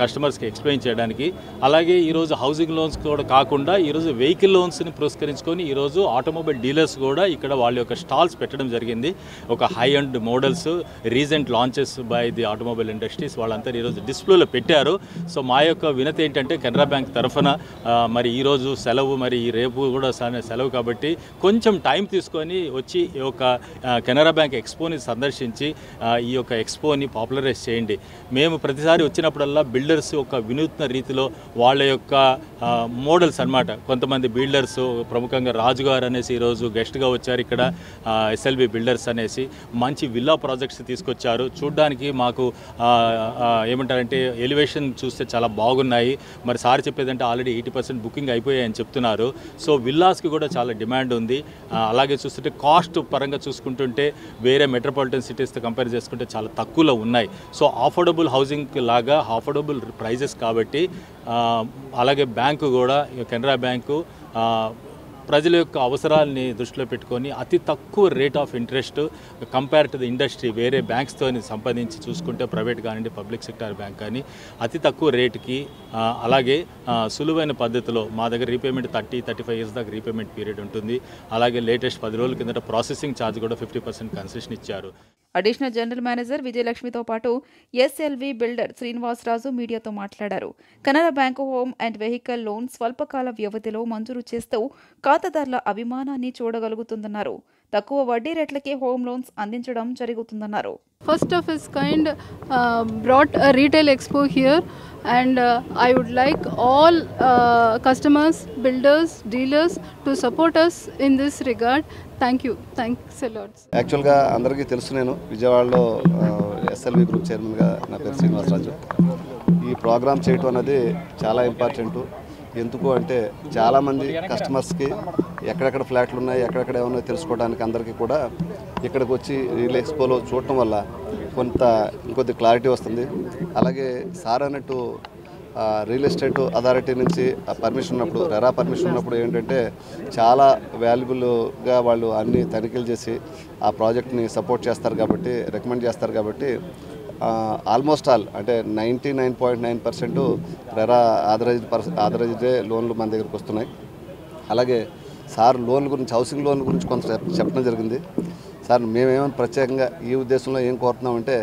[SPEAKER 16] కస్టమర్స్కి ఎక్స్ప్లెయిన్ చేయడానికి. అలాగే ఈరోజు హౌసింగ్ లోన్స్ కూడా కాకుండా ఈరోజు వెహికల్ లోన్స్ని పురస్కరించుకొని ఈరోజు ఆటోమొబైల్ డీలర్స్ కూడా ఇక్కడ వాళ్ళ యొక్క స్టాల్స్ పెట్టడం జరిగింది. ఒక high and models recent launches by the automobile industries వాళ్ళంతా ఈరోజు డిస్ప్లేలో పెట్టారు. సో మా యొక్క వినతి ఏంటంటే కెనరా బ్యాంక్ తరఫున మరి ఈరోజు సెలవు, మరి రేపు కూడా సెలవు కాబట్టి కొంచెం టైం తీసుకొని వచ్చి ఈ యొక్క కెనరా బ్యాంక్ ఎక్స్పోని సందర్శించి ఈ యొక్క ఎక్స్పోని పాపులరైజ్ చేయండి. మేము ప్రతిసారి వచ్చినప్పుడల్లా బిల్డర్స్ ఒక వినూత్న రీతిలో వాళ్ళ యొక్క మోడల్స్ అన్నమాట. కొంతమంది బిల్డర్స్ ప్రముఖంగా రాజు గారు అనేసి ఈరోజు గెస్ట్గా వచ్చారు. ఇక్కడ SLB బిల్డర్స్ అనేసి మంచి విల్లా ప్రాజెక్ట్స్ తీసుకొచ్చారు. చూడ్డానికి మాకు ఏమంటారంటే ఎలివేషన్ చూస్తే చాలా బాగున్నాయి. మరి సార్ చెప్పేదంటే ఆల్రెడీ 80% బుకింగ్ అయిపోయాయని చెప్తున్నారు. సో విల్లాస్కి కూడా చాలా డిమాండ్ ఉంది. అలాగే చూస్తుంటే కాస్ట్ పరంగా చూసుకుంటుంటే వేరే మెట్రోపాలిటన్ సిటీస్తో కంపేర్ చేసుకుంటే చాలా తక్కువలో ఉన్నాయి. సో అఫోర్డబుల్ హౌసింగ్ లాగా అఫోర్డబుల్ ప్రైజెస్ కాబట్టి అలాగే బ్యాంకు కూడా కెనరా బ్యాంకు ప్రజల యొక్క అవసరాలని దృష్టిలో పెట్టుకొని అతి తక్కువ rate of interest compare to the industry వేరే బ్యాంక్స్తో సంపాదించి చూసుకుంటే ప్రైవేట్ కానివ్వండి పబ్లిక్ సెక్టార్ బ్యాంక్ కానీ అతి తక్కువ రేటుకి అలాగే సులువైన పద్ధతిలో మా దగ్గర రీపేమెంట్ 30-35 ఇయర్స్ దాకా రీపేమెంట్ పీరియడ్ ఉంటుంది. అలాగే లేటెస్ట్ 10 రోజుల కిందట ప్రాసెసింగ్ ఛార్జ్ కూడా 50% కన్సెషన్ ఇచ్చారు.
[SPEAKER 2] అడిషనల్ జనరల్ మేనేజర్ విజయలక్ష్మితో పాటు SLV బిల్డర్ శ్రీనివాసరాజు మీడియాతో మాట్లాడారు. Canara bank home and vehicle loan స్వల్పకాల వ్యవధిలో మంజూరు చేస్తూ ఖాతాదారుల అభిమానాన్ని చూడగలుగుతుందన్నారు. తక్కువ వడ్డీ రేట్లకే హోమ్ లోన్స్ అందించడం జరుగుతుందన్నారు.
[SPEAKER 17] First of its kind brought a retail expo here, and I would like all customers, builders, dealers to support us in this regard. Thank you. Thanks a lot.
[SPEAKER 18] యాక్చువల్గా అందరికీ తెలుసు, నేను విజయవాడలో SLV గ్రూప్ చైర్మన్గా నా పేరు శ్రీనివాసరాజు. ఈ ప్రోగ్రామ్ చేయటం అనేది చాలా ఇంపార్టెంట్. ఎందుకు అంటే చాలామంది కస్టమర్స్కి ఎక్కడెక్కడ ఫ్లాట్లు ఉన్నాయి, ఎక్కడెక్కడ ఏమన్నా తెలుసుకోవడానికి అందరికీ కూడా ఇక్కడికి వచ్చి రియల్ ఎక్స్పోలో చూడటం వల్ల ఇంకొద్ది క్లారిటీ వస్తుంది. అలాగే సార్ అన్నట్టు రియల్ ఎస్టేట్ అథారిటీ నుంచి పర్మిషన్ ఉన్నప్పుడు, రెరా పర్మిషన్ ఉన్నప్పుడు ఏంటంటే చాలా వాల్యుబుల్గా వాళ్ళు అన్ని తనిఖీలు చేసి ఆ ప్రాజెక్ట్ని సపోర్ట్ చేస్తారు కాబట్టి, రికమెండ్ చేస్తారు కాబట్టి ఆల్మోస్ట్ ఆల్ అంటే 99.9% రెరా ఆథరైజ్డే లోన్లు మన దగ్గరికి వస్తున్నాయి. అలాగే సార్ లోన్ గురించి, హౌసింగ్ లోన్ గురించి కొంత చెప్పడం జరిగింది. సార్ మేమేమైనా ప్రత్యేకంగా ఈ ఉద్దేశంలో ఏం కోరుతున్నామంటే,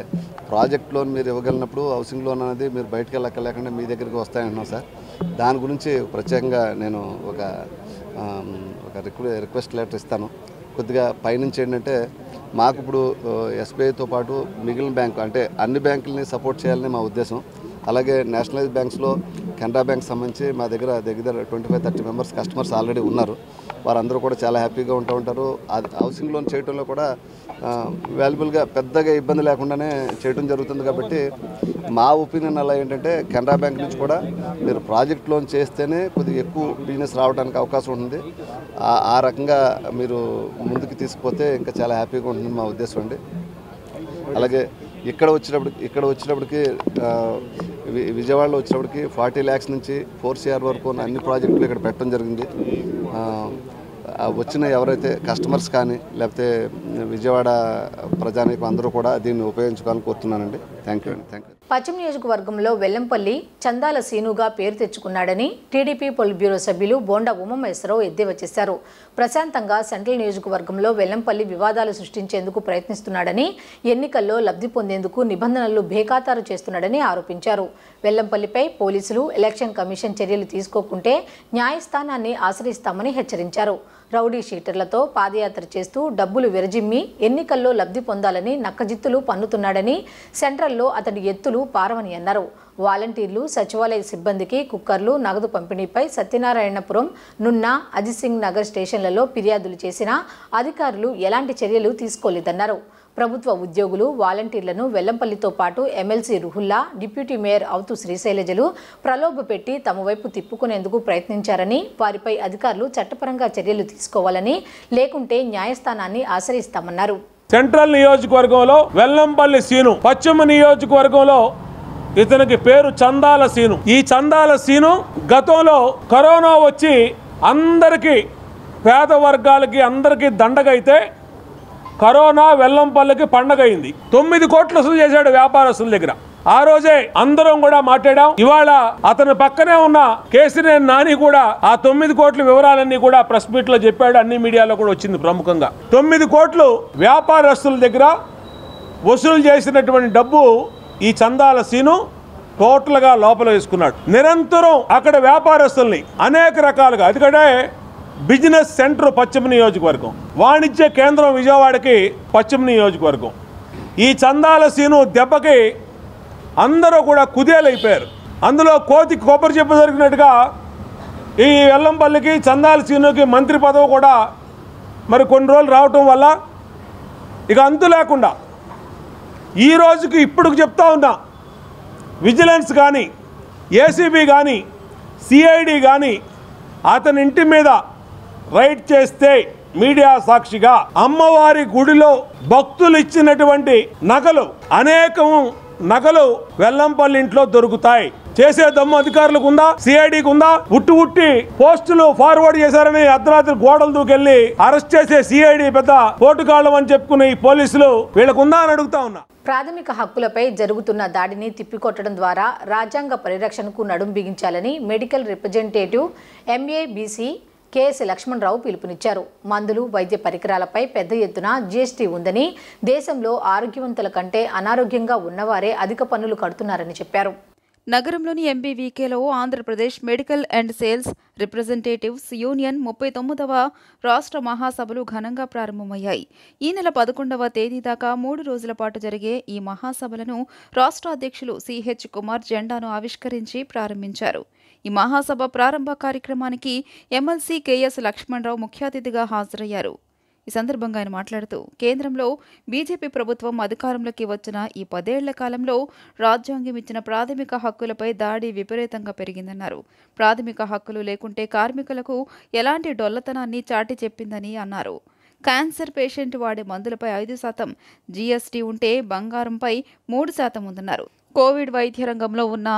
[SPEAKER 18] ప్రాజెక్ట్ లోన్ మీరు ఇవ్వగలిగినప్పుడు హౌసింగ్ లోన్ అనేది మీరు బయటకు వెళ్ళక్కర్లేకుండా మీ దగ్గరికి వస్తాయంటున్నాం సార్. దాని గురించి ప్రత్యేకంగా నేను ఒక రిక్వెస్ట్ లెటర్ ఇస్తాను. కొద్దిగా పైనుంచి ఏంటంటే మాకు ఇప్పుడు SBIతో పాటు మిగిలిన బ్యాంకు అంటే అన్ని బ్యాంకులని సపోర్ట్ చేయాలని మా ఉద్దేశం. అలాగే నేషనలైజ్ బ్యాంక్స్లో కెనరా బ్యాంక్ సంబంధించి మా దగ్గర 25-30 మెంబర్స్ కస్టమర్స్ ఆల్రెడీ ఉన్నారు. వారందరూ కూడా చాలా హ్యాపీగా ఉంటారు. అది హౌసింగ్ లోన్ చేయడంలో కూడా వాల్యుబుల్గా పెద్దగా ఇబ్బంది లేకుండానే చేయడం జరుగుతుంది. కాబట్టి మా ఒపీనియన్ అలా ఏంటంటే కెనరా బ్యాంక్ నుంచి కూడా మీరు ప్రాజెక్ట్ లోన్ చేస్తేనే కొద్దిగా ఎక్కువ బిజినెస్ రావడానికి అవకాశం ఉంటుంది. ఆ రకంగా మీరు ముందుకు తీసుకుపోతే ఇంకా చాలా హ్యాపీగా ఉంటుంది మా ఉద్దేశం అండి. అలాగే ఇక్కడ వచ్చినప్పటికి విజయవాడలో వచ్చినప్పటికి 40 lakhs నుంచి 4 CR వరకు ఉన్న అన్ని ప్రాజెక్టులు ఇక్కడ పెట్టడం జరిగింది. వచ్చిన ఎవరైతే కస్టమర్స్ కానీ లేకపోతే విజయవాడ ప్రజానీకం అందరూ కూడా దీన్ని ఉపయోగించుకోవాలని కోరుతున్నానండి. థ్యాంక్ యూ అండి. Thank you.
[SPEAKER 1] పశ్చిమ నియోజకవర్గంలో వెల్లంపల్లి చందాల సీనుగా పేరు తెచ్చుకున్నాడని టీడీపీ పొలిట్ బ్యూరో సభ్యులు బోండా ఉమామహేశ్వరరావు ఎద్దేవా చేశారు. ప్రశాంతంగా సెంట్రల్ నియోజకవర్గంలో వెల్లంపల్లి వివాదాలు సృష్టించేందుకు ప్రయత్నిస్తున్నాడని, ఎన్నికల్లో లబ్ధి పొందేందుకు నిబంధనలు బేఖాతారు చేస్తున్నాడని ఆరోపించారు. వెల్లంపల్లిపై పోలీసులు, ఎలక్షన్ కమిషన్ చర్యలు తీసుకోకుంటే న్యాయస్థానాన్ని ఆశ్రయిస్తామని హెచ్చరించారు. రౌడీ షీటర్లతో పాదయాత్ర చేస్తూ డబ్బులు విరజిమ్మి ఎన్నికల్లో లబ్ధి పొందాలని నక్కజిత్తులు పన్నుతున్నాడని, సెంట్రల్లో అతడి ఎత్తులు పారవని అన్నారు. వాలంటీర్లు, సచివాలయ సిబ్బందికి కుక్కర్లు, నగదు పంపిణీపై సత్యనారాయణపురం, నున్నా, అజిత్ నగర్ స్టేషన్లలో ఫిర్యాదులు చేసినా అధికారులు ఎలాంటి చర్యలు తీసుకోలేదన్నారు. ప్రభుత్వ ఉద్యోగులు, వాలంటీర్లను వెల్లంపల్లితో పాటు ఎమ్మెల్సీ రుహుల్లా, డిప్యూటీ మేయర్ అవుతు శ్రీశైలజలు ప్రలోభపెట్టి తమ వైపు తిప్పుకునేందుకు ప్రయత్నించారని, వారిపై అధికారులు చట్టపరంగా చర్యలు తీసుకోవాలని, లేకుంటే న్యాయస్థానాన్ని ఆశ్రయిస్తామన్నారు.
[SPEAKER 19] సెంట్రల్ నియోజకవర్గంలో వెల్లంపల్లి సీను, పశ్చిమ నియోజకవర్గంలో ఇతనికి పేరు చందాల సీను. ఈ చందాల సీను గతంలో కరోనా వచ్చి అందరికీ, పేద వర్గాలకి అందరికీ దండగైతే కరోనా వెల్లంపల్లికి పండగ అయింది. 9 కోట్లు వసూలు చేశాడు వ్యాపారస్తుల దగ్గర. ఆ రోజే అందరం కూడా మాట్లాడాం. ఇవాళ అతని పక్కనే ఉన్న కేసినేని నాని కూడా ఆ 9 కోట్ల వివరాలన్నీ కూడా ప్రెస్ మీట్ లో చెప్పాడు. అన్ని మీడియాలో కూడా వచ్చింది ప్రముఖంగా. 9 కోట్లు వ్యాపారస్తుల దగ్గర వసూలు చేసినటువంటి డబ్బు ఈ చందాల సీను టోటల్గా లోపల వేసుకున్నాడు. నిరంతరం అక్కడ వ్యాపారస్తుల్ని అనేక రకాలుగా, ఎందుకంటే బిజినెస్ సెంటర్ పశ్చిమ నియోజకవర్గం, వాణిజ్య కేంద్రం విజయవాడకి పశ్చిమ నియోజకవర్గం. ఈ చందాల సీను దెబ్బకి అందరూ కూడా కుదేలైపోయారు. అందులో కోతికి కొబ్బరి చెప్పు జరిగినట్టుగా ఈ వెల్లంపల్లికి, చందాల సీనుకి మంత్రి పదవి కూడా మరి కొన్ని రోజులు రావటం వల్ల ఇక అంతు లేకుండా ఈ రోజుకి ఇప్పుడు చెప్తా ఉన్నా, విజిలెన్స్ కానీ, ఏసీబీ కానీ, సిఐడి కానీ అతని ఇంటి మీద రైడ్ చేస్తే మీడియా సాక్షిగా అమ్మవారి గుడిలో భక్తులు ఇచ్చినటువంటి నగలు, అనేకం నగలు వెల్లంపల్లి ఇంట్లో దొరుకుతాయి. చేసే దమ్ము అధికారులకు ఉందా, సిఐడికి ఉందా? ఉట్టి పోస్టులు ఫార్వర్డ్ చేశారని అర్ధరాత్రి గోడలు దూకెళ్లి అరెస్ట్ చేసే సిఐడి పెద్ద పోటుకాళ్ళం అని చెప్పుకునే ఈ పోలీసులు వీళ్ళకుందా అని అడుగుతా ఉన్నా.
[SPEAKER 1] ప్రాథమిక హక్కులపై జరుగుతున్న దాడిని తిప్పికొట్టడం ద్వారా రాజ్యాంగ పరిరక్షణకు నడుం బిగించాలని మెడికల్ రిప్రజెంటేటివ్ ఎంఏబీసీ కేఎస్ లక్ష్మణరావు పిలుపునిచ్చారు. మందులు, వైద్య పరికరాలపై పెద్ద ఎత్తున జీఎస్టీ ఉందని, దేశంలో ఆరోగ్యవంతుల కంటే అనారోగ్యంగా ఉన్నవారే అధిక పన్నులు కడుతున్నారని చెప్పారు.
[SPEAKER 2] నగరంలోని ఎంబీవీకేలో Andhra Pradesh medical and sales representatives union 39వ రాష్ట్ర మహాసభలు ఘనంగా ప్రారంభమయ్యాయి. ఈ నెల 11వ తేదీ దాకా 3 రోజుల పాటు జరిగే ఈ మహాసభలను రాష్ట్ర అధ్యక్షులు సిహెచ్ కుమార్ జెండాను ఆవిష్కరించి ప్రారంభించారు. ఈ మహాసభ ప్రారంభ కార్యక్రమానికి ఎమ్మెల్సీ కేఎస్ లక్ష్మణరావు ముఖ్య అతిథిగా హాజరయ్యారు. ఈ సందర్భంగా ఆయన మాట్లాడుతూ, కేంద్రంలో బీజేపీ ప్రభుత్వం అధికారంలోకి వచ్చిన ఈ 10 ఏళ్ల కాలంలో రాజ్యాంగం ఇచ్చిన ప్రాథమిక హక్కులపై దాడి విపరీతంగా పెరిగిందన్నారు. ప్రాథమిక హక్కులు లేకుంటే కార్మికులకు ఎలాంటి డొల్లతనాన్ని చాటి చెప్పిందని అన్నారు. క్యాన్సర్ పేషెంట్ వాడే మందులపై 5% జీఎస్టీ ఉంటే బంగారంపై 3% ఉందన్నారు. కోవిడ్ వైద్య రంగంలో ఉన్న,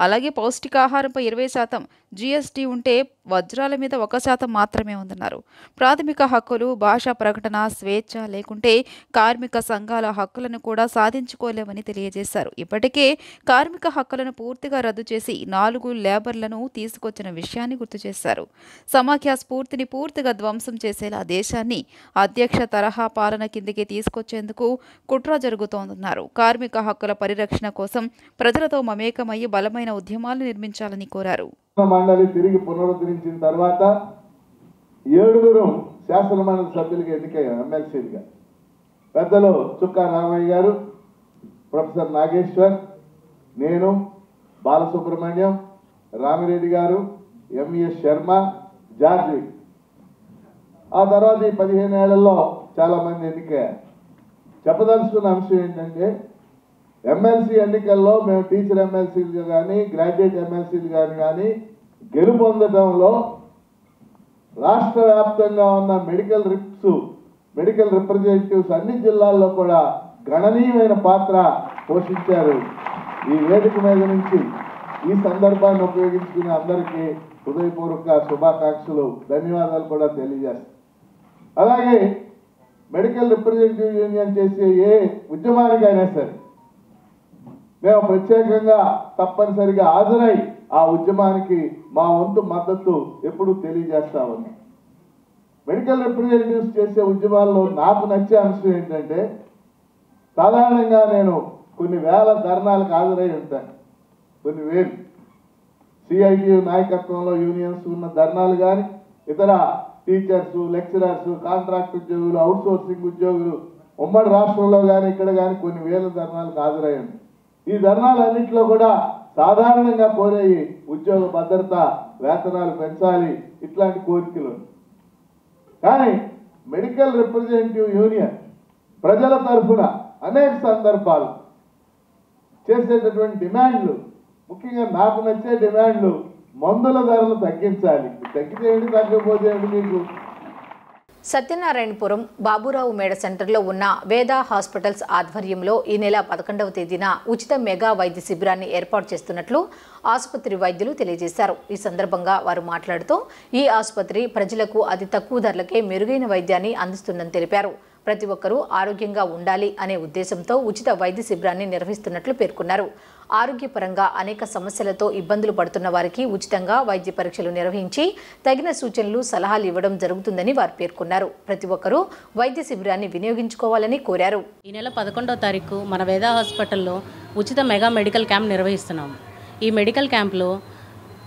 [SPEAKER 2] అలాగే పౌష్టికాహారంపై 20% జీఎస్టీ ఉంటే వజ్రాల మీద 1% మాత్రమే ఉందన్నారు. ప్రాథమిక హక్కులు, భాషా ప్రకటన స్వేచ్ఛ లేకుంటే కార్మిక సంఘాల హక్కులను కూడా సాధించుకోలేమని తెలియజేశారు. ఇప్పటికే కార్మిక హక్కులను పూర్తిగా రద్దు చేసి 4 లేబర్లను తీసుకొచ్చిన విషయాన్ని గుర్తు చేశారు. సమాఖ్య స్ఫూర్తిని పూర్తిగా ధ్వంసం చేసేలా దేశాన్ని అధ్యక్ష తరహా పాలన కిందికి తీసుకొచ్చేందుకు కుట్ర జరుగుతోందన్నారు. కార్మిక హక్కుల పరిరక్షణ కోసం ప్రజలతో మమేకమయ్యి బలమైన ఉద్యమాలు నిర్మించాలని కోరారు.
[SPEAKER 20] మండలి తిరిగి పునరుద్ధరించిన తర్వాత 7 శాసనమండలి సభ్యులుగా ఎన్నికయ్యాం. ఎమ్మెల్సీలుగా పెద్దలు చుక్కా రామయ్య గారు, ప్రొఫెసర్ నాగేశ్వర్, నేను, బాలసుబ్రహ్మణ్యం, రామిరెడ్డి గారు, ఎంఎస్ శర్మ, జార్జి. ఆ తర్వాత ఈ 15 ఏళ్లలో చాలామంది ఎన్నికయ్యారు. చెప్పదలుచుకున్న అంశం ఏంటంటే ఎమ్మెల్సీ ఎన్నికల్లో మేము టీచర్ ఎమ్మెల్సీలు కానీ గ్రాడ్యుయేట్ ఎమ్మెల్సీలు కానీ గెలుపొందడంలో రాష్ట్ర వ్యాప్తంగా ఉన్న మెడికల్ రిప్రజెంటేటివ్స్ అన్ని జిల్లాల్లో కూడా గణనీయమైన పాత్ర పోషించారు. ఈ వేదిక మీద నుంచి ఈ సందర్భాన్ని ఉపయోగించుకునే అందరికీ హృదయపూర్వక శుభాకాంక్షలు, ధన్యవాదాలు కూడా తెలియజేస్తాం. అలాగే మెడికల్ రిప్రజెంటేటివ్ యూనియన్ చేసే ఏ ఉద్యమానికైనా సరే మేము ప్రత్యేకంగా తప్పనిసరిగా హాజరై ఆ ఉద్యమానికి మా వంతు మద్దతు ఎప్పుడు తెలియజేస్తామని. మెడికల్ రిప్రజెంటేటివ్స్ చేసే ఉద్యమాల్లో నాకు నచ్చే అంశం ఏంటంటే సాధారణంగా నేను కొన్ని వేల ధర్నాలకు హాజరై ఉంటాను. కొన్ని వేలు సిఐటి నాయకత్వంలో యూనియన్స్ ఉన్న ధర్నాలు కానీ, ఇతర టీచర్స్, లెక్చరర్స్, కాంట్రాక్ట్ ఉద్యోగులు, అవుట్సోర్సింగ్ ఉద్యోగులు ఉమ్మడి రాష్ట్రంలో కానీ ఇక్కడ కానీ కొన్ని వేల ధర్నాలకు హాజరయ్యాను. ఈ ధర్నాలన్నింటిలో కూడా సాధారణంగా కోరేవి ఉద్యోగ భద్రత, వేతనాలు పెంచాలి, ఇట్లాంటి కోరికలు. కానీ మెడికల్ రిప్రజెంటేటివ్ యూనియన్ ప్రజల తరఫున అనేక సందర్భాలు చేసేటటువంటి డిమాండ్లు, ముఖ్యంగా నాకు నచ్చే డిమాండ్లు, మందుల ధరలు తగ్గించాలి. తగ్గితేంటి, తగ్గకపోతే మీకు.
[SPEAKER 1] సత్యనారాయణపురం బాబురావు మేడ సెంటర్లో ఉన్న వేద హాస్పిటల్స్ ఆధ్వర్యంలో ఈ నెల 11వ తేదీన ఉచిత మెగా వైద్య శిబిరాన్ని ఏర్పాటు చేస్తున్నట్లు ఆసుపత్రి వైద్యులు తెలియజేశారు. ఈ సందర్భంగా వారు మాట్లాడుతూ ఈ ఆసుపత్రి ప్రజలకు అతి తక్కువ ధరలకే మెరుగైన వైద్యాన్ని అందిస్తుందని తెలిపారు. ప్రతి ఒక్కరూ ఆరోగ్యంగా ఉండాలి అనే ఉద్దేశంతో ఉచిత వైద్య శిబిరాన్ని నిర్వహిస్తున్నట్లు పేర్కొన్నారు. ఆరోగ్యపరంగా అనేక సమస్యలతో ఇబ్బందులు పడుతున్న వారికి ఉచితంగా వైద్య పరీక్షలు నిర్వహించి తగిన సూచనలు, సలహాలు ఇవ్వడం జరుగుతుందని వారు పేర్కొన్నారు. ప్రతి ఒక్కరూ వైద్య శిబిరాన్ని వినియోగించుకోవాలని కోరారు.
[SPEAKER 21] ఈ నెల 11వ తారీఖు మన వేద హాస్పిటల్లో ఉచిత మెగా మెడికల్ క్యాంప్ నిర్వహిస్తున్నాం. ఈ మెడికల్ క్యాంప్లో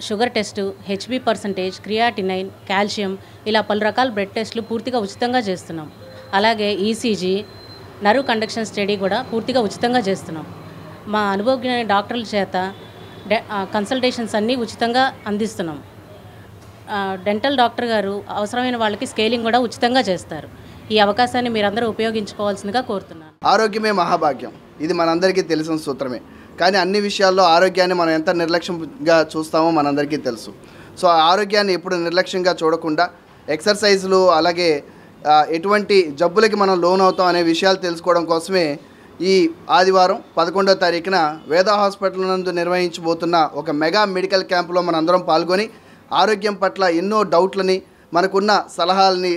[SPEAKER 21] sugar test, HB percentage, creatinine, calcium ఇలా పలు రకాల బ్లడ్ టెస్టులు పూర్తిగా ఉచితంగా చేస్తున్నాం. అలాగే ఈసీజీ, నర్వ్ కండక్షన్ స్టడీ కూడా పూర్తిగా ఉచితంగా చేస్తున్నాం. మా అనుభవజ్ఞ డాక్టర్ల చేత కన్సల్టేషన్స్ అన్నీ ఉచితంగా అందిస్తున్నాం. డెంటల్ డాక్టర్ గారు అవసరమైన వాళ్ళకి స్కేలింగ్ కూడా ఉచితంగా చేస్తారు. ఈ అవకాశాన్ని మీరందరూ ఉపయోగించుకోవాల్సిందిగా కోరుతున్నాను.
[SPEAKER 22] ఆరోగ్యమే మహాభాగ్యం, ఇది మనందరికీ తెలిసిన సూత్రమే. కానీ అన్ని విషయాల్లో ఆరోగ్యాన్ని మనం ఎంత నిర్లక్ష్యంగా చూస్తామో మనందరికీ తెలుసు. సో ఆ ఆరోగ్యాన్ని ఎప్పుడు నిర్లక్ష్యంగా చూడకుండా ఎక్సర్సైజులు, అలాగే ఎటువంటి జబ్బులకి మనం లోన్ అవుతాం అనే విషయాలు తెలుసుకోవడం కోసమే ఈ ఆదివారం 11వ తారీఖున వేద హాస్పిటల్ నందు నిర్వహించబోతున్న ఒక మెగా మెడికల్ క్యాంపులో మనందరం పాల్గొని ఆరోగ్యం పట్ల ఎన్నో డౌట్లని, మనకున్న సలహాలని,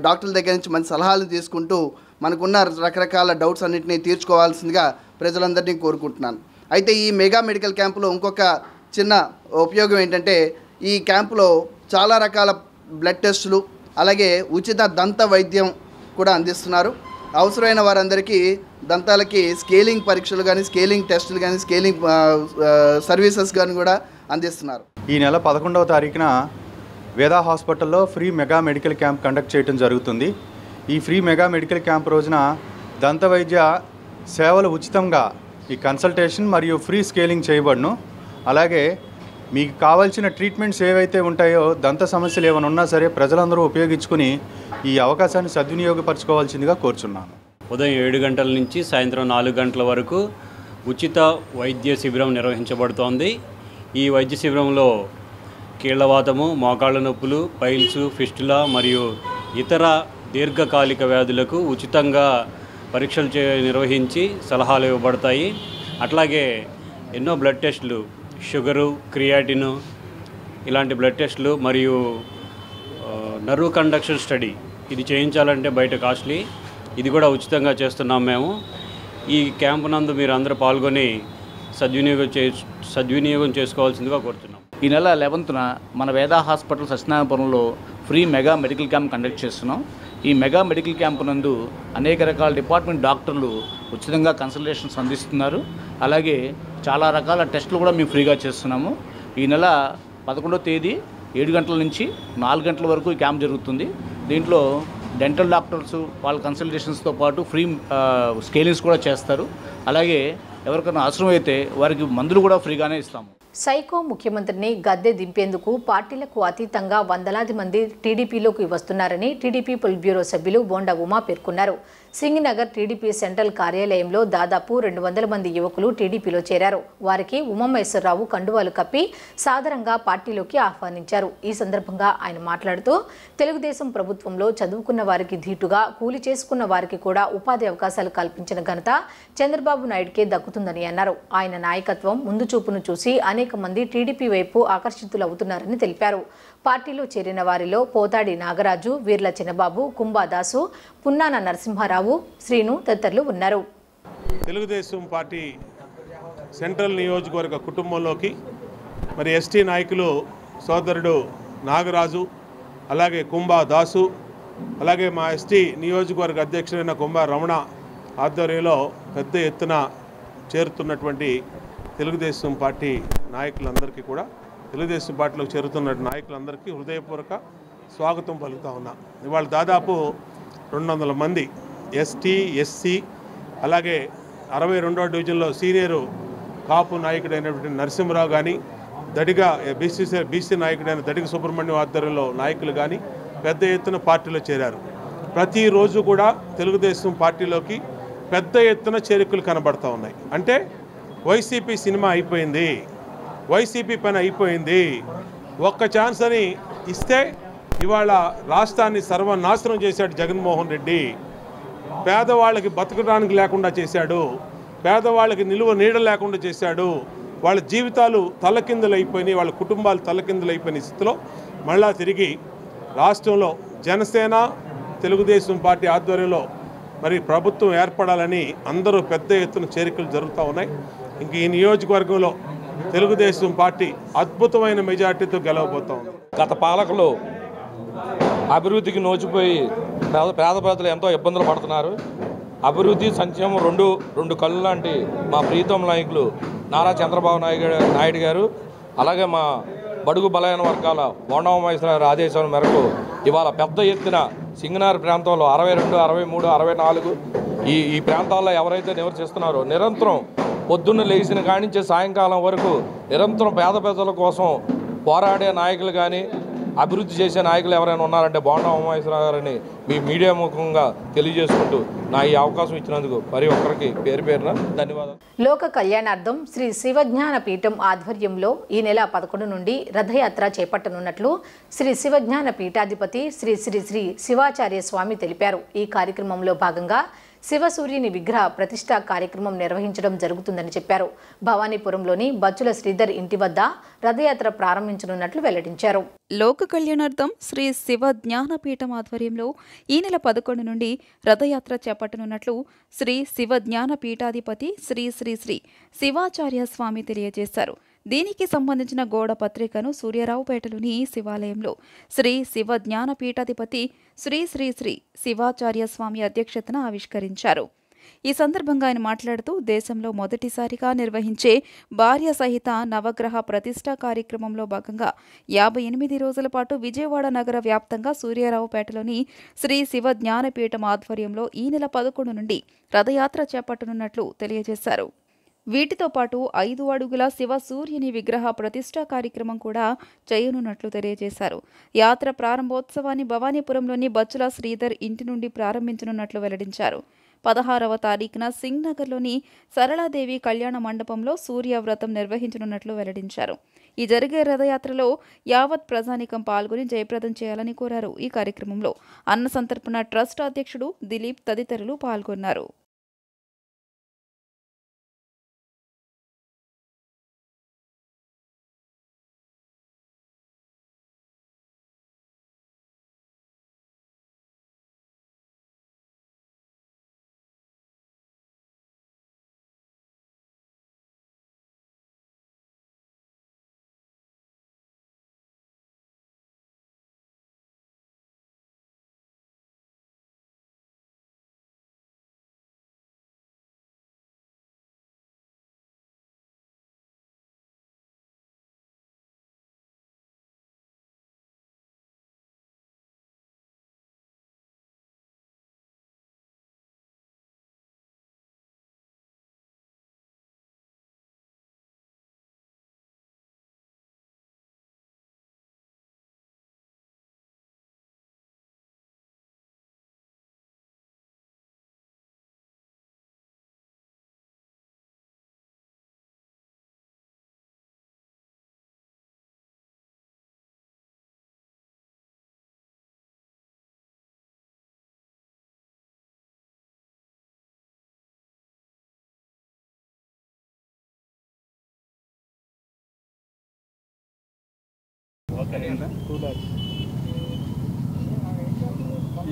[SPEAKER 22] డాక్టర్ల దగ్గర నుంచి మంచి సలహాలను తీసుకుంటూ మనకున్న రకరకాల డౌట్స్ అన్నింటినీ తీర్చుకోవాల్సిందిగా ప్రజలందరినీ కోరుకుంటున్నాను. అయితే ఈ మెగా మెడికల్ క్యాంపులో ఇంకొక చిన్న ఉపయోగం ఏంటంటే ఈ క్యాంపులో చాలా రకాల బ్లడ్ టెస్టులు, అలాగే ఉచిత దంత వైద్యం కూడా అందిస్తున్నారు. అవసరమైన వారందరికీ దంతాలకి స్కేలింగ్ పరీక్షలు కానీ, స్కేలింగ్ టెస్టులు కానీ, స్కేలింగ్ సర్వీసెస్ కానీ కూడా అందిస్తున్నారు.
[SPEAKER 23] ఈ నెల 11వ తారీఖున వేద హాస్పిటల్లో free mega medical camp conduct చేయడం జరుగుతుంది. ఈ ఫ్రీ మెగా మెడికల్ క్యాంప్ రోజున దంత వైద్య సేవలు ఉచితంగా ఈ కన్సల్టేషన్ మరియు ఫ్రీ స్కేలింగ్ చేయబడును. అలాగే మీకు కావాల్సిన ట్రీట్మెంట్స్ ఏవైతే ఉంటాయో, దంత సమస్యలు ఏమైనా ఉన్నా సరే ప్రజలందరూ ఉపయోగించుకుని ఈ అవకాశాన్ని సద్వినియోగపరచుకోవాల్సిందిగా కోరుచున్నాను.
[SPEAKER 24] ఉదయం 7 గంటల నుంచి సాయంత్రం 4 గంటల వరకు ఉచిత వైద్య శిబిరం నిర్వహించబడుతోంది. ఈ వైద్య శిబిరంలో కీళ్లవాతము, మోకాళ్ళ నొప్పులు, పైల్స్, ఫిస్టులా మరియు ఇతర దీర్ఘకాలిక వ్యాధులకు ఉచితంగా పరీక్షలు నిర్వహించి సలహాలు ఇవ్వబడతాయి. అట్లాగే ఎన్నో బ్లడ్ టెస్టులు, షుగరు, క్రియాటిను ఇలాంటి బ్లడ్ టెస్టులు మరియు నర్వ్ కండక్షన్ స్టడీ ఇది చేయించాలంటే బయట కాస్ట్లీ, ఇది కూడా ఉచితంగా చేస్తున్నాం మేము. ఈ క్యాంపు నందు మీరు అందరూ పాల్గొని సద్వినియోగం చేసుకోవాల్సిందిగా కోరుతున్నాం.
[SPEAKER 25] ఈ నెల 11న మన వేద హాస్పిటల్ సత్యనారాయణపురంలో free mega medical camp conduct చేస్తున్నాం. ఈ మెగా మెడికల్ క్యాంప్ నందు అనేక రకాల డిపార్ట్మెంట్ డాక్టర్లు ఉచితంగా కన్సల్టేషన్స్ అందిస్తున్నారు. అలాగే చాలా రకాల టెస్టులు కూడా మేము ఫ్రీగా చేస్తున్నాము. ఈ నెల 11వ తేదీ 7 గంటల నుంచి 4 గంటల వరకు ఈ క్యాంప్ జరుగుతుంది. దీంట్లో డెంటల్ డాక్టర్స్ వాళ్ళ కన్సల్టేషన్స్తో పాటు ఫ్రీ స్కేలింగ్స్ కూడా చేస్తారు. అలాగే ఎవరికైనా అవసరమైతే వారికి మందులు కూడా ఫ్రీగానే ఇస్తాము.
[SPEAKER 1] సైకో ముఖ్యమంత్రిని గద్దె దింపేందుకు పార్టీలకు అతీతంగా వందలాది మంది టీడీపీలోకి వస్తున్నారని టీడీపీ పొలిట్ బ్యూరో సభ్యులు బోండా ఉమా పేర్కొన్నారు. సింగనగర్ టీడీపీ సెంట్రల్ కార్యాలయంలో దాదాపు 200 మంది యువకులు టీడీపీలో చేరారు. వారికి ఉమామహేశ్వరరావు కండువాలు కప్పి సాదరంగా పార్టీలోకి ఆహ్వానించారు. ఈ సందర్భంగా ఆయన మాట్లాడుతూ తెలుగుదేశం ప్రభుత్వంలో చదువుకున్న వారికి ధీటుగా కూలి చేసుకున్న వారికి కూడా ఉపాధి అవకాశాలు కల్పించిన ఘనత చంద్రబాబు నాయుడుకే దక్కుతుందని అన్నారు. ఆయన నాయకత్వం ముందు చూపును చూసి అనేక మంది టీడీపీ వైపు ఆకర్షితులవుతున్నారని తెలిపారు. పార్టీలో చేరిన వారిలో పోతాడి నాగరాజు, వీర్ల చిన్నబాబు, కుంభాదాసు, పున్నాన నరసింహారావు, శ్రీను తదితరులు ఉన్నారు.
[SPEAKER 19] తెలుగుదేశం పార్టీ సెంట్రల్ నియోజకవర్గ కుటుంబంలోకి మరి ఎస్టీ నాయకులు సోదరుడు నాగరాజు, అలాగే కుంభాదాసు, అలాగే మా ఎస్టీ నియోజకవర్గ అధ్యక్షుడైన కుంభా రమణ ఆధ్వర్యంలో పెద్ద ఎత్తున చేరుతున్నటువంటి తెలుగుదేశం పార్టీ నాయకులందరికీ కూడా తెలుగుదేశం పార్టీలో చేరుతున్న నాయకులందరికీ హృదయపూర్వక స్వాగతం పలుకుతా ఉన్నా. ఇవాళ దాదాపు 200 మంది ఎస్టీ, ఎస్సీ, అలాగే 62వ డివిజన్లో సీనియరు కాపు నాయకుడైనటువంటి నరసింహరావు కానీ, దడిగా బీసీ నాయకుడైన దడిగ సుబ్రహ్మణ్యం ఆధ్వర్యంలో నాయకులు కానీ పెద్ద ఎత్తున పార్టీలో చేరారు. ప్రతిరోజు కూడా తెలుగుదేశం పార్టీలోకి పెద్ద ఎత్తున చేరికలు కనబడతా ఉన్నాయి. అంటే వైసీపీ సినిమా అయిపోయింది, వైసీపీ పని అయిపోయింది, ఒక్క ఛాన్స్ అని ఇస్తే ఇవాళ రాష్ట్రాన్ని సర్వనాశనం చేశాడు జగన్మోహన్ రెడ్డి. పేదవాళ్ళకి బతకడానికి లేకుండా చేశాడు, పేదవాళ్ళకి నిలువ నీడ లేకుండా చేశాడు. వాళ్ళ జీవితాలు తలకిందులైపోయినాయి, వాళ్ళ కుటుంబాలు తలకిందులైపోయిన స్థితిలో మళ్ళా తిరిగి రాష్ట్రంలో జనసేన తెలుగుదేశం పార్టీ ఆధ్వర్యంలో మరి ప్రభుత్వం ఏర్పడాలని అందరూ పెద్ద ఎత్తున చేరికలు జరుగుతూ ఉన్నాయి. ఇంక ఈ నియోజకవర్గంలో తెలుగుదేశం పార్టీ అద్భుతమైన మెజార్టీతో గెలవబోతా ఉంది.
[SPEAKER 3] గత పాలకులు అభివృద్ధికి నోచిపోయి పేద ప్రజలు ఎంతో ఇబ్బందులు పడుతున్నారు. అభివృద్ధి, సంక్షేమం రెండు కళ్ళు లాంటి మా ప్రీతం నాయకులు నారా చంద్రబాబు నాయుడు గారు, అలాగే మా బడుగు బలైన వర్గాల బోండా ఉమామహేశ్వరరావు ఆదేశాల మేరకు ఇవాళ పెద్ద ఎత్తున సింగనగర్ ప్రాంతంలో 62, 63, 64 ఈ ప్రాంతాల్లో ఎవరైతే నివసిస్తున్నారో నిరంతరం పొద్దున్న లేచిన కాడి నుంచి సాయంకాలం వరకు నిరంతరం పేద ప్రజల కోసం పోరాడే నాయకులు కానీ అభివృద్ధి చేసే నాయకులు ఎవరైనా ఉన్నారంటే బోండా ఉమామహేశ్వరరావు గారని మీ మీడియా ముఖంగా తెలియజేసుకుంటూ నా ఈ అవకాశం ఇచ్చినందుకు మరి ఒక్కరికి పేరు పేరున ధన్యవాదాలు.
[SPEAKER 1] లోక కళ్యాణార్థం శ్రీ శివజ్ఞాన పీఠం ఆధ్వర్యంలో ఈ నెల 11 నుండి రథయాత్ర చేపట్టనున్నట్లు శ్రీ శివజ్ఞాన పీఠాధిపతి శ్రీ శ్రీ శ్రీ శివాచార్య స్వామి తెలిపారు. ఈ కార్యక్రమంలో భాగంగా శివసూర్యుని విగ్రహ ప్రతిష్ఠా కార్యక్రమం నిర్వహించడం జరుగుతుందని చెప్పారు. భవానీపురంలోని బచ్చుల శ్రీధర్ ఇంటి వద్ద రథయాత్ర ప్రారంభించనున్నట్లు వెల్లడించారు.
[SPEAKER 2] లోక కళ్యాణార్థం శ్రీ శివ జ్ఞానపీఠం ఆధ్వర్యంలో ఈ నెల 11 నుండి రథయాత్ర చేపట్టనున్నట్లు శ్రీ శివ జ్ఞాన పీఠాధిపతి శ్రీ శ్రీ శ్రీ శివాచార్య స్వామి తెలియజేశారు. దీనికి సంబంధించిన గోడ పత్రికను సూర్యరావుపేటలోని శివాలయంలో శ్రీ శివ జ్ఞాన పీఠాధిపతి శ్రీ శ్రీ శ్రీ శివాచార్య స్వామి అధ్యక్షతన ఆవిష్కరించారు. ఈ సందర్భంగా ఆయన మాట్లాడుతూ దేశంలో మొదటిసారిగా నిర్వహించే భార్య సహిత నవగ్రహ ప్రతిష్ఠా కార్యక్రమంలో భాగంగా 58 రోజుల పాటు విజయవాడ నగర వ్యాప్తంగా సూర్యరావుపేటలోని శ్రీ శివ జ్ఞానపీఠం ఆధ్వర్యంలో ఈ నెల 11 నుండి రథయాత్ర చేపట్టనున్నట్లు తెలియజేశారు. వీటితో పాటు 5 అడుగుల శివ సూర్యుని విగ్రహ ప్రతిష్ఠా కార్యక్రమం కూడా చేయనున్నట్లు తెలియజేశారు. యాత్ర ప్రారంభోత్సవాన్ని భవానీపురంలోని బచ్చుల శ్రీధర్ ఇంటి నుండి ప్రారంభించనున్నట్లు వెల్లడించారు. 16వ తారీఖున సింగ్నగర్లోని సరళాదేవి కళ్యాణ మండపంలో సూర్యవ్రతం నిర్వహించనున్నట్లు వెల్లడించారు. ఈ జరిగే రథయాత్రలో యావత్ ప్రజానికం పాల్గొని జయప్రదం చేయాలని కోరారు. ఈ కార్యక్రమంలో అన్న సంతర్పణ ట్రస్ట్ అధ్యక్షుడు దిలీప్ తదితరులు పాల్గొన్నారు.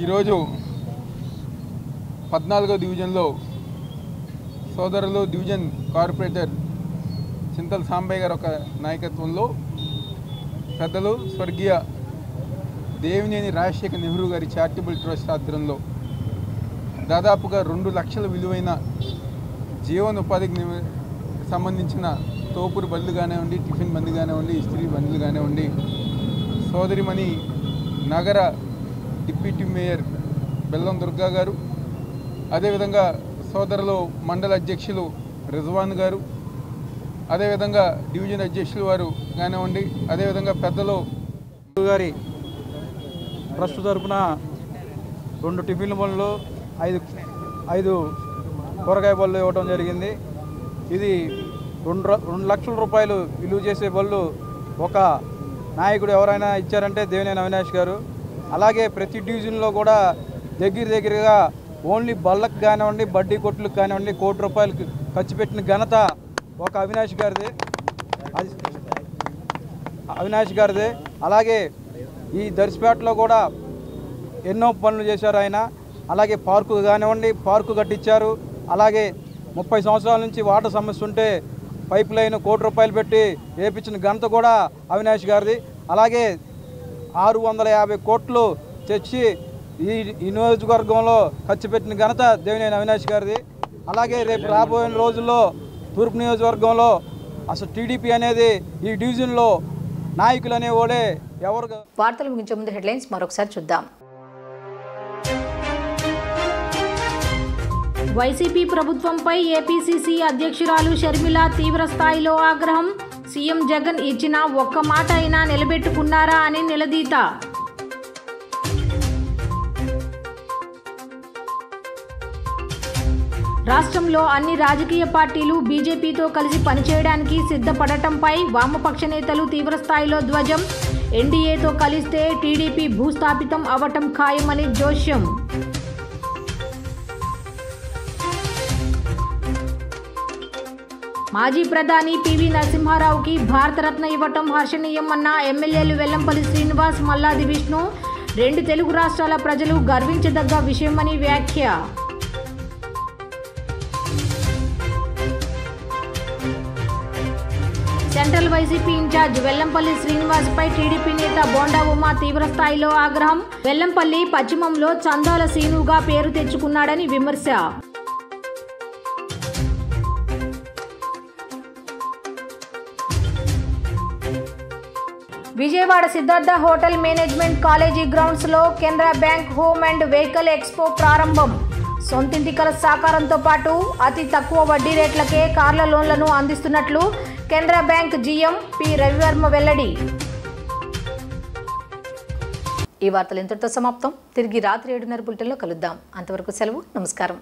[SPEAKER 10] ఈరోజు 14వ డివిజన్లో సోదరులు డివిజన్ కార్పొరేటర్ చింతల సాంబయ్య గారు ఒక నాయకత్వంలో పెద్దలు స్వర్గీయ దేవినేని రాజశేఖర్ నెహ్రూ గారి చారిటబుల్ ట్రస్ట్ ఆధ్వర్యంలో దాదాపుగా 2 లక్షల విలువైన జీవనోపాధికి సంబంధించిన తోపుడు బండ్లు కానివ్వండి, టిఫిన్ బండ్లు కానివ్వండి, ఇస్త్రీ బండ్లు కానివ్వండి, సోదరిమణి నగర డిప్యూటీ మేయర్ బెల్లం దుర్గా గారు, అదేవిధంగా సోదరులు మండల అధ్యక్షులు రిజ్వాన్ గారు, అదేవిధంగా డివిజన్ అధ్యక్షులు వారు కానివ్వండి, అదేవిధంగా పెద్దలు
[SPEAKER 4] గారి ట్రస్ట్ తరఫున 2 టిఫిన్ల బళ్ళు, 5 కూరగాయ బళ్ళు ఇవ్వడం జరిగింది. ఇది 2 లక్షల రూపాయలు విలువ చేసే బళ్ళు ఒక నాయకుడు ఎవరైనా ఇచ్చారంటే దేవినేని అవినాష్ గారు. అలాగే ప్రతి డివిజన్లో కూడా దగ్గరగా ఓన్లీ బళ్ళకు కానివ్వండి, బడ్డీ కొట్లకు కానివ్వండి, 1 కోటి రూపాయలు ఖర్చు పెట్టిన ఘనత ఒక అవినాష్ గారిదే. అలాగే ఈ దర్శపేటలో కూడా ఎన్నో పనులు చేశారు ఆయన. అలాగే పార్కు కానివ్వండి, పార్కు కట్టించారు. అలాగే 30 సంవత్సరాల నుంచి వాటర్ సమస్య ఉంటే పైప్ లైన్ 1 కోటి రూపాయలు పెట్టి వేయించిన ఘనత కూడా అవినాష్ గారిది. అలాగే 650 కోట్లు తెచ్చి ఈ నియోజకవర్గంలో ఖర్చు పెట్టిన ఘనత దేవినేని అవినాష్ గారిది. అలాగే రేపు రాబోయే రోజుల్లో తూర్పు నియోజకవర్గంలో అసలు టీడీపీ అనేది ఈ డివిజన్లో నాయకులు అనేవాడే ఎవరు.
[SPEAKER 1] వార్తలు ముగించే ముందు హెడ్లైన్స్ మరొకసారి చూద్దాం. వైసీపీ ప్రభుత్వంపై ఏపీసీసీ అధ్యక్షురాలు షర్మిల తీవ్ర స్థాయిలో ఆగ్రహం. సీఎం జగన్ ఇచ్చిన ఒక్క మాట అయినా నిలబెట్టుకున్నారా అని నిలదీత. రాష్ట్రంలో అన్ని రాజకీయ పార్టీలు బీజేపీతో కలిసి పనిచేయడానికి సిద్ధపడటంపై వామపక్ష నేతలు తీవ్రస్థాయిలో ధ్వజం. ఎన్డీఏతో కలిస్తే టీడీపీ భూస్థాపితం అవటం ఖాయమని జోష్యం. మాజీ ప్రధాని పివి నరసింహారావుకి భారతరత్న ఇవ్వటం హర్షణీయం అన్న ఎమ్మెల్యేలు వెల్లంపల్లి శ్రీనివాస్, మల్లాది విష్ణు. 2 తెలుగు రాష్ట్రాల ప్రజలు గర్వించదగ్గ విషయమని వ్యాఖ్య. సెంట్రల్ వైసీపీ ఇన్ఛార్జ్ వెల్లంపల్లి శ్రీనివాస్పై టీడీపీ నేత బోండా ఉమా తీవ్రస్థాయిలో ఆగ్రహం. వెల్లంపల్లి పశ్చిమంలో చందాల సీనుగా పేరు తెచ్చుకున్నాడని విమర్శ. Vijayawada Siddhartha hotel management college గ్రౌండ్స్లో Canara bank home and vehicle expo ప్రారంభం. సొంతింటి కల సాకారంతో పాటు అతి తక్కువ వడ్డీ రేట్లకే కార్ల లోన్లను అందిస్తున్నట్లు Canara bank GM P Ravivarma వెల్లడి. ఈ వార్తలు ఇంతటితో సమాప్తం. తిరిగి రాత్రి 7:30 బులెటిన్లో కలుద్దాం. అంతవరకు సెలవు. నమస్కారం.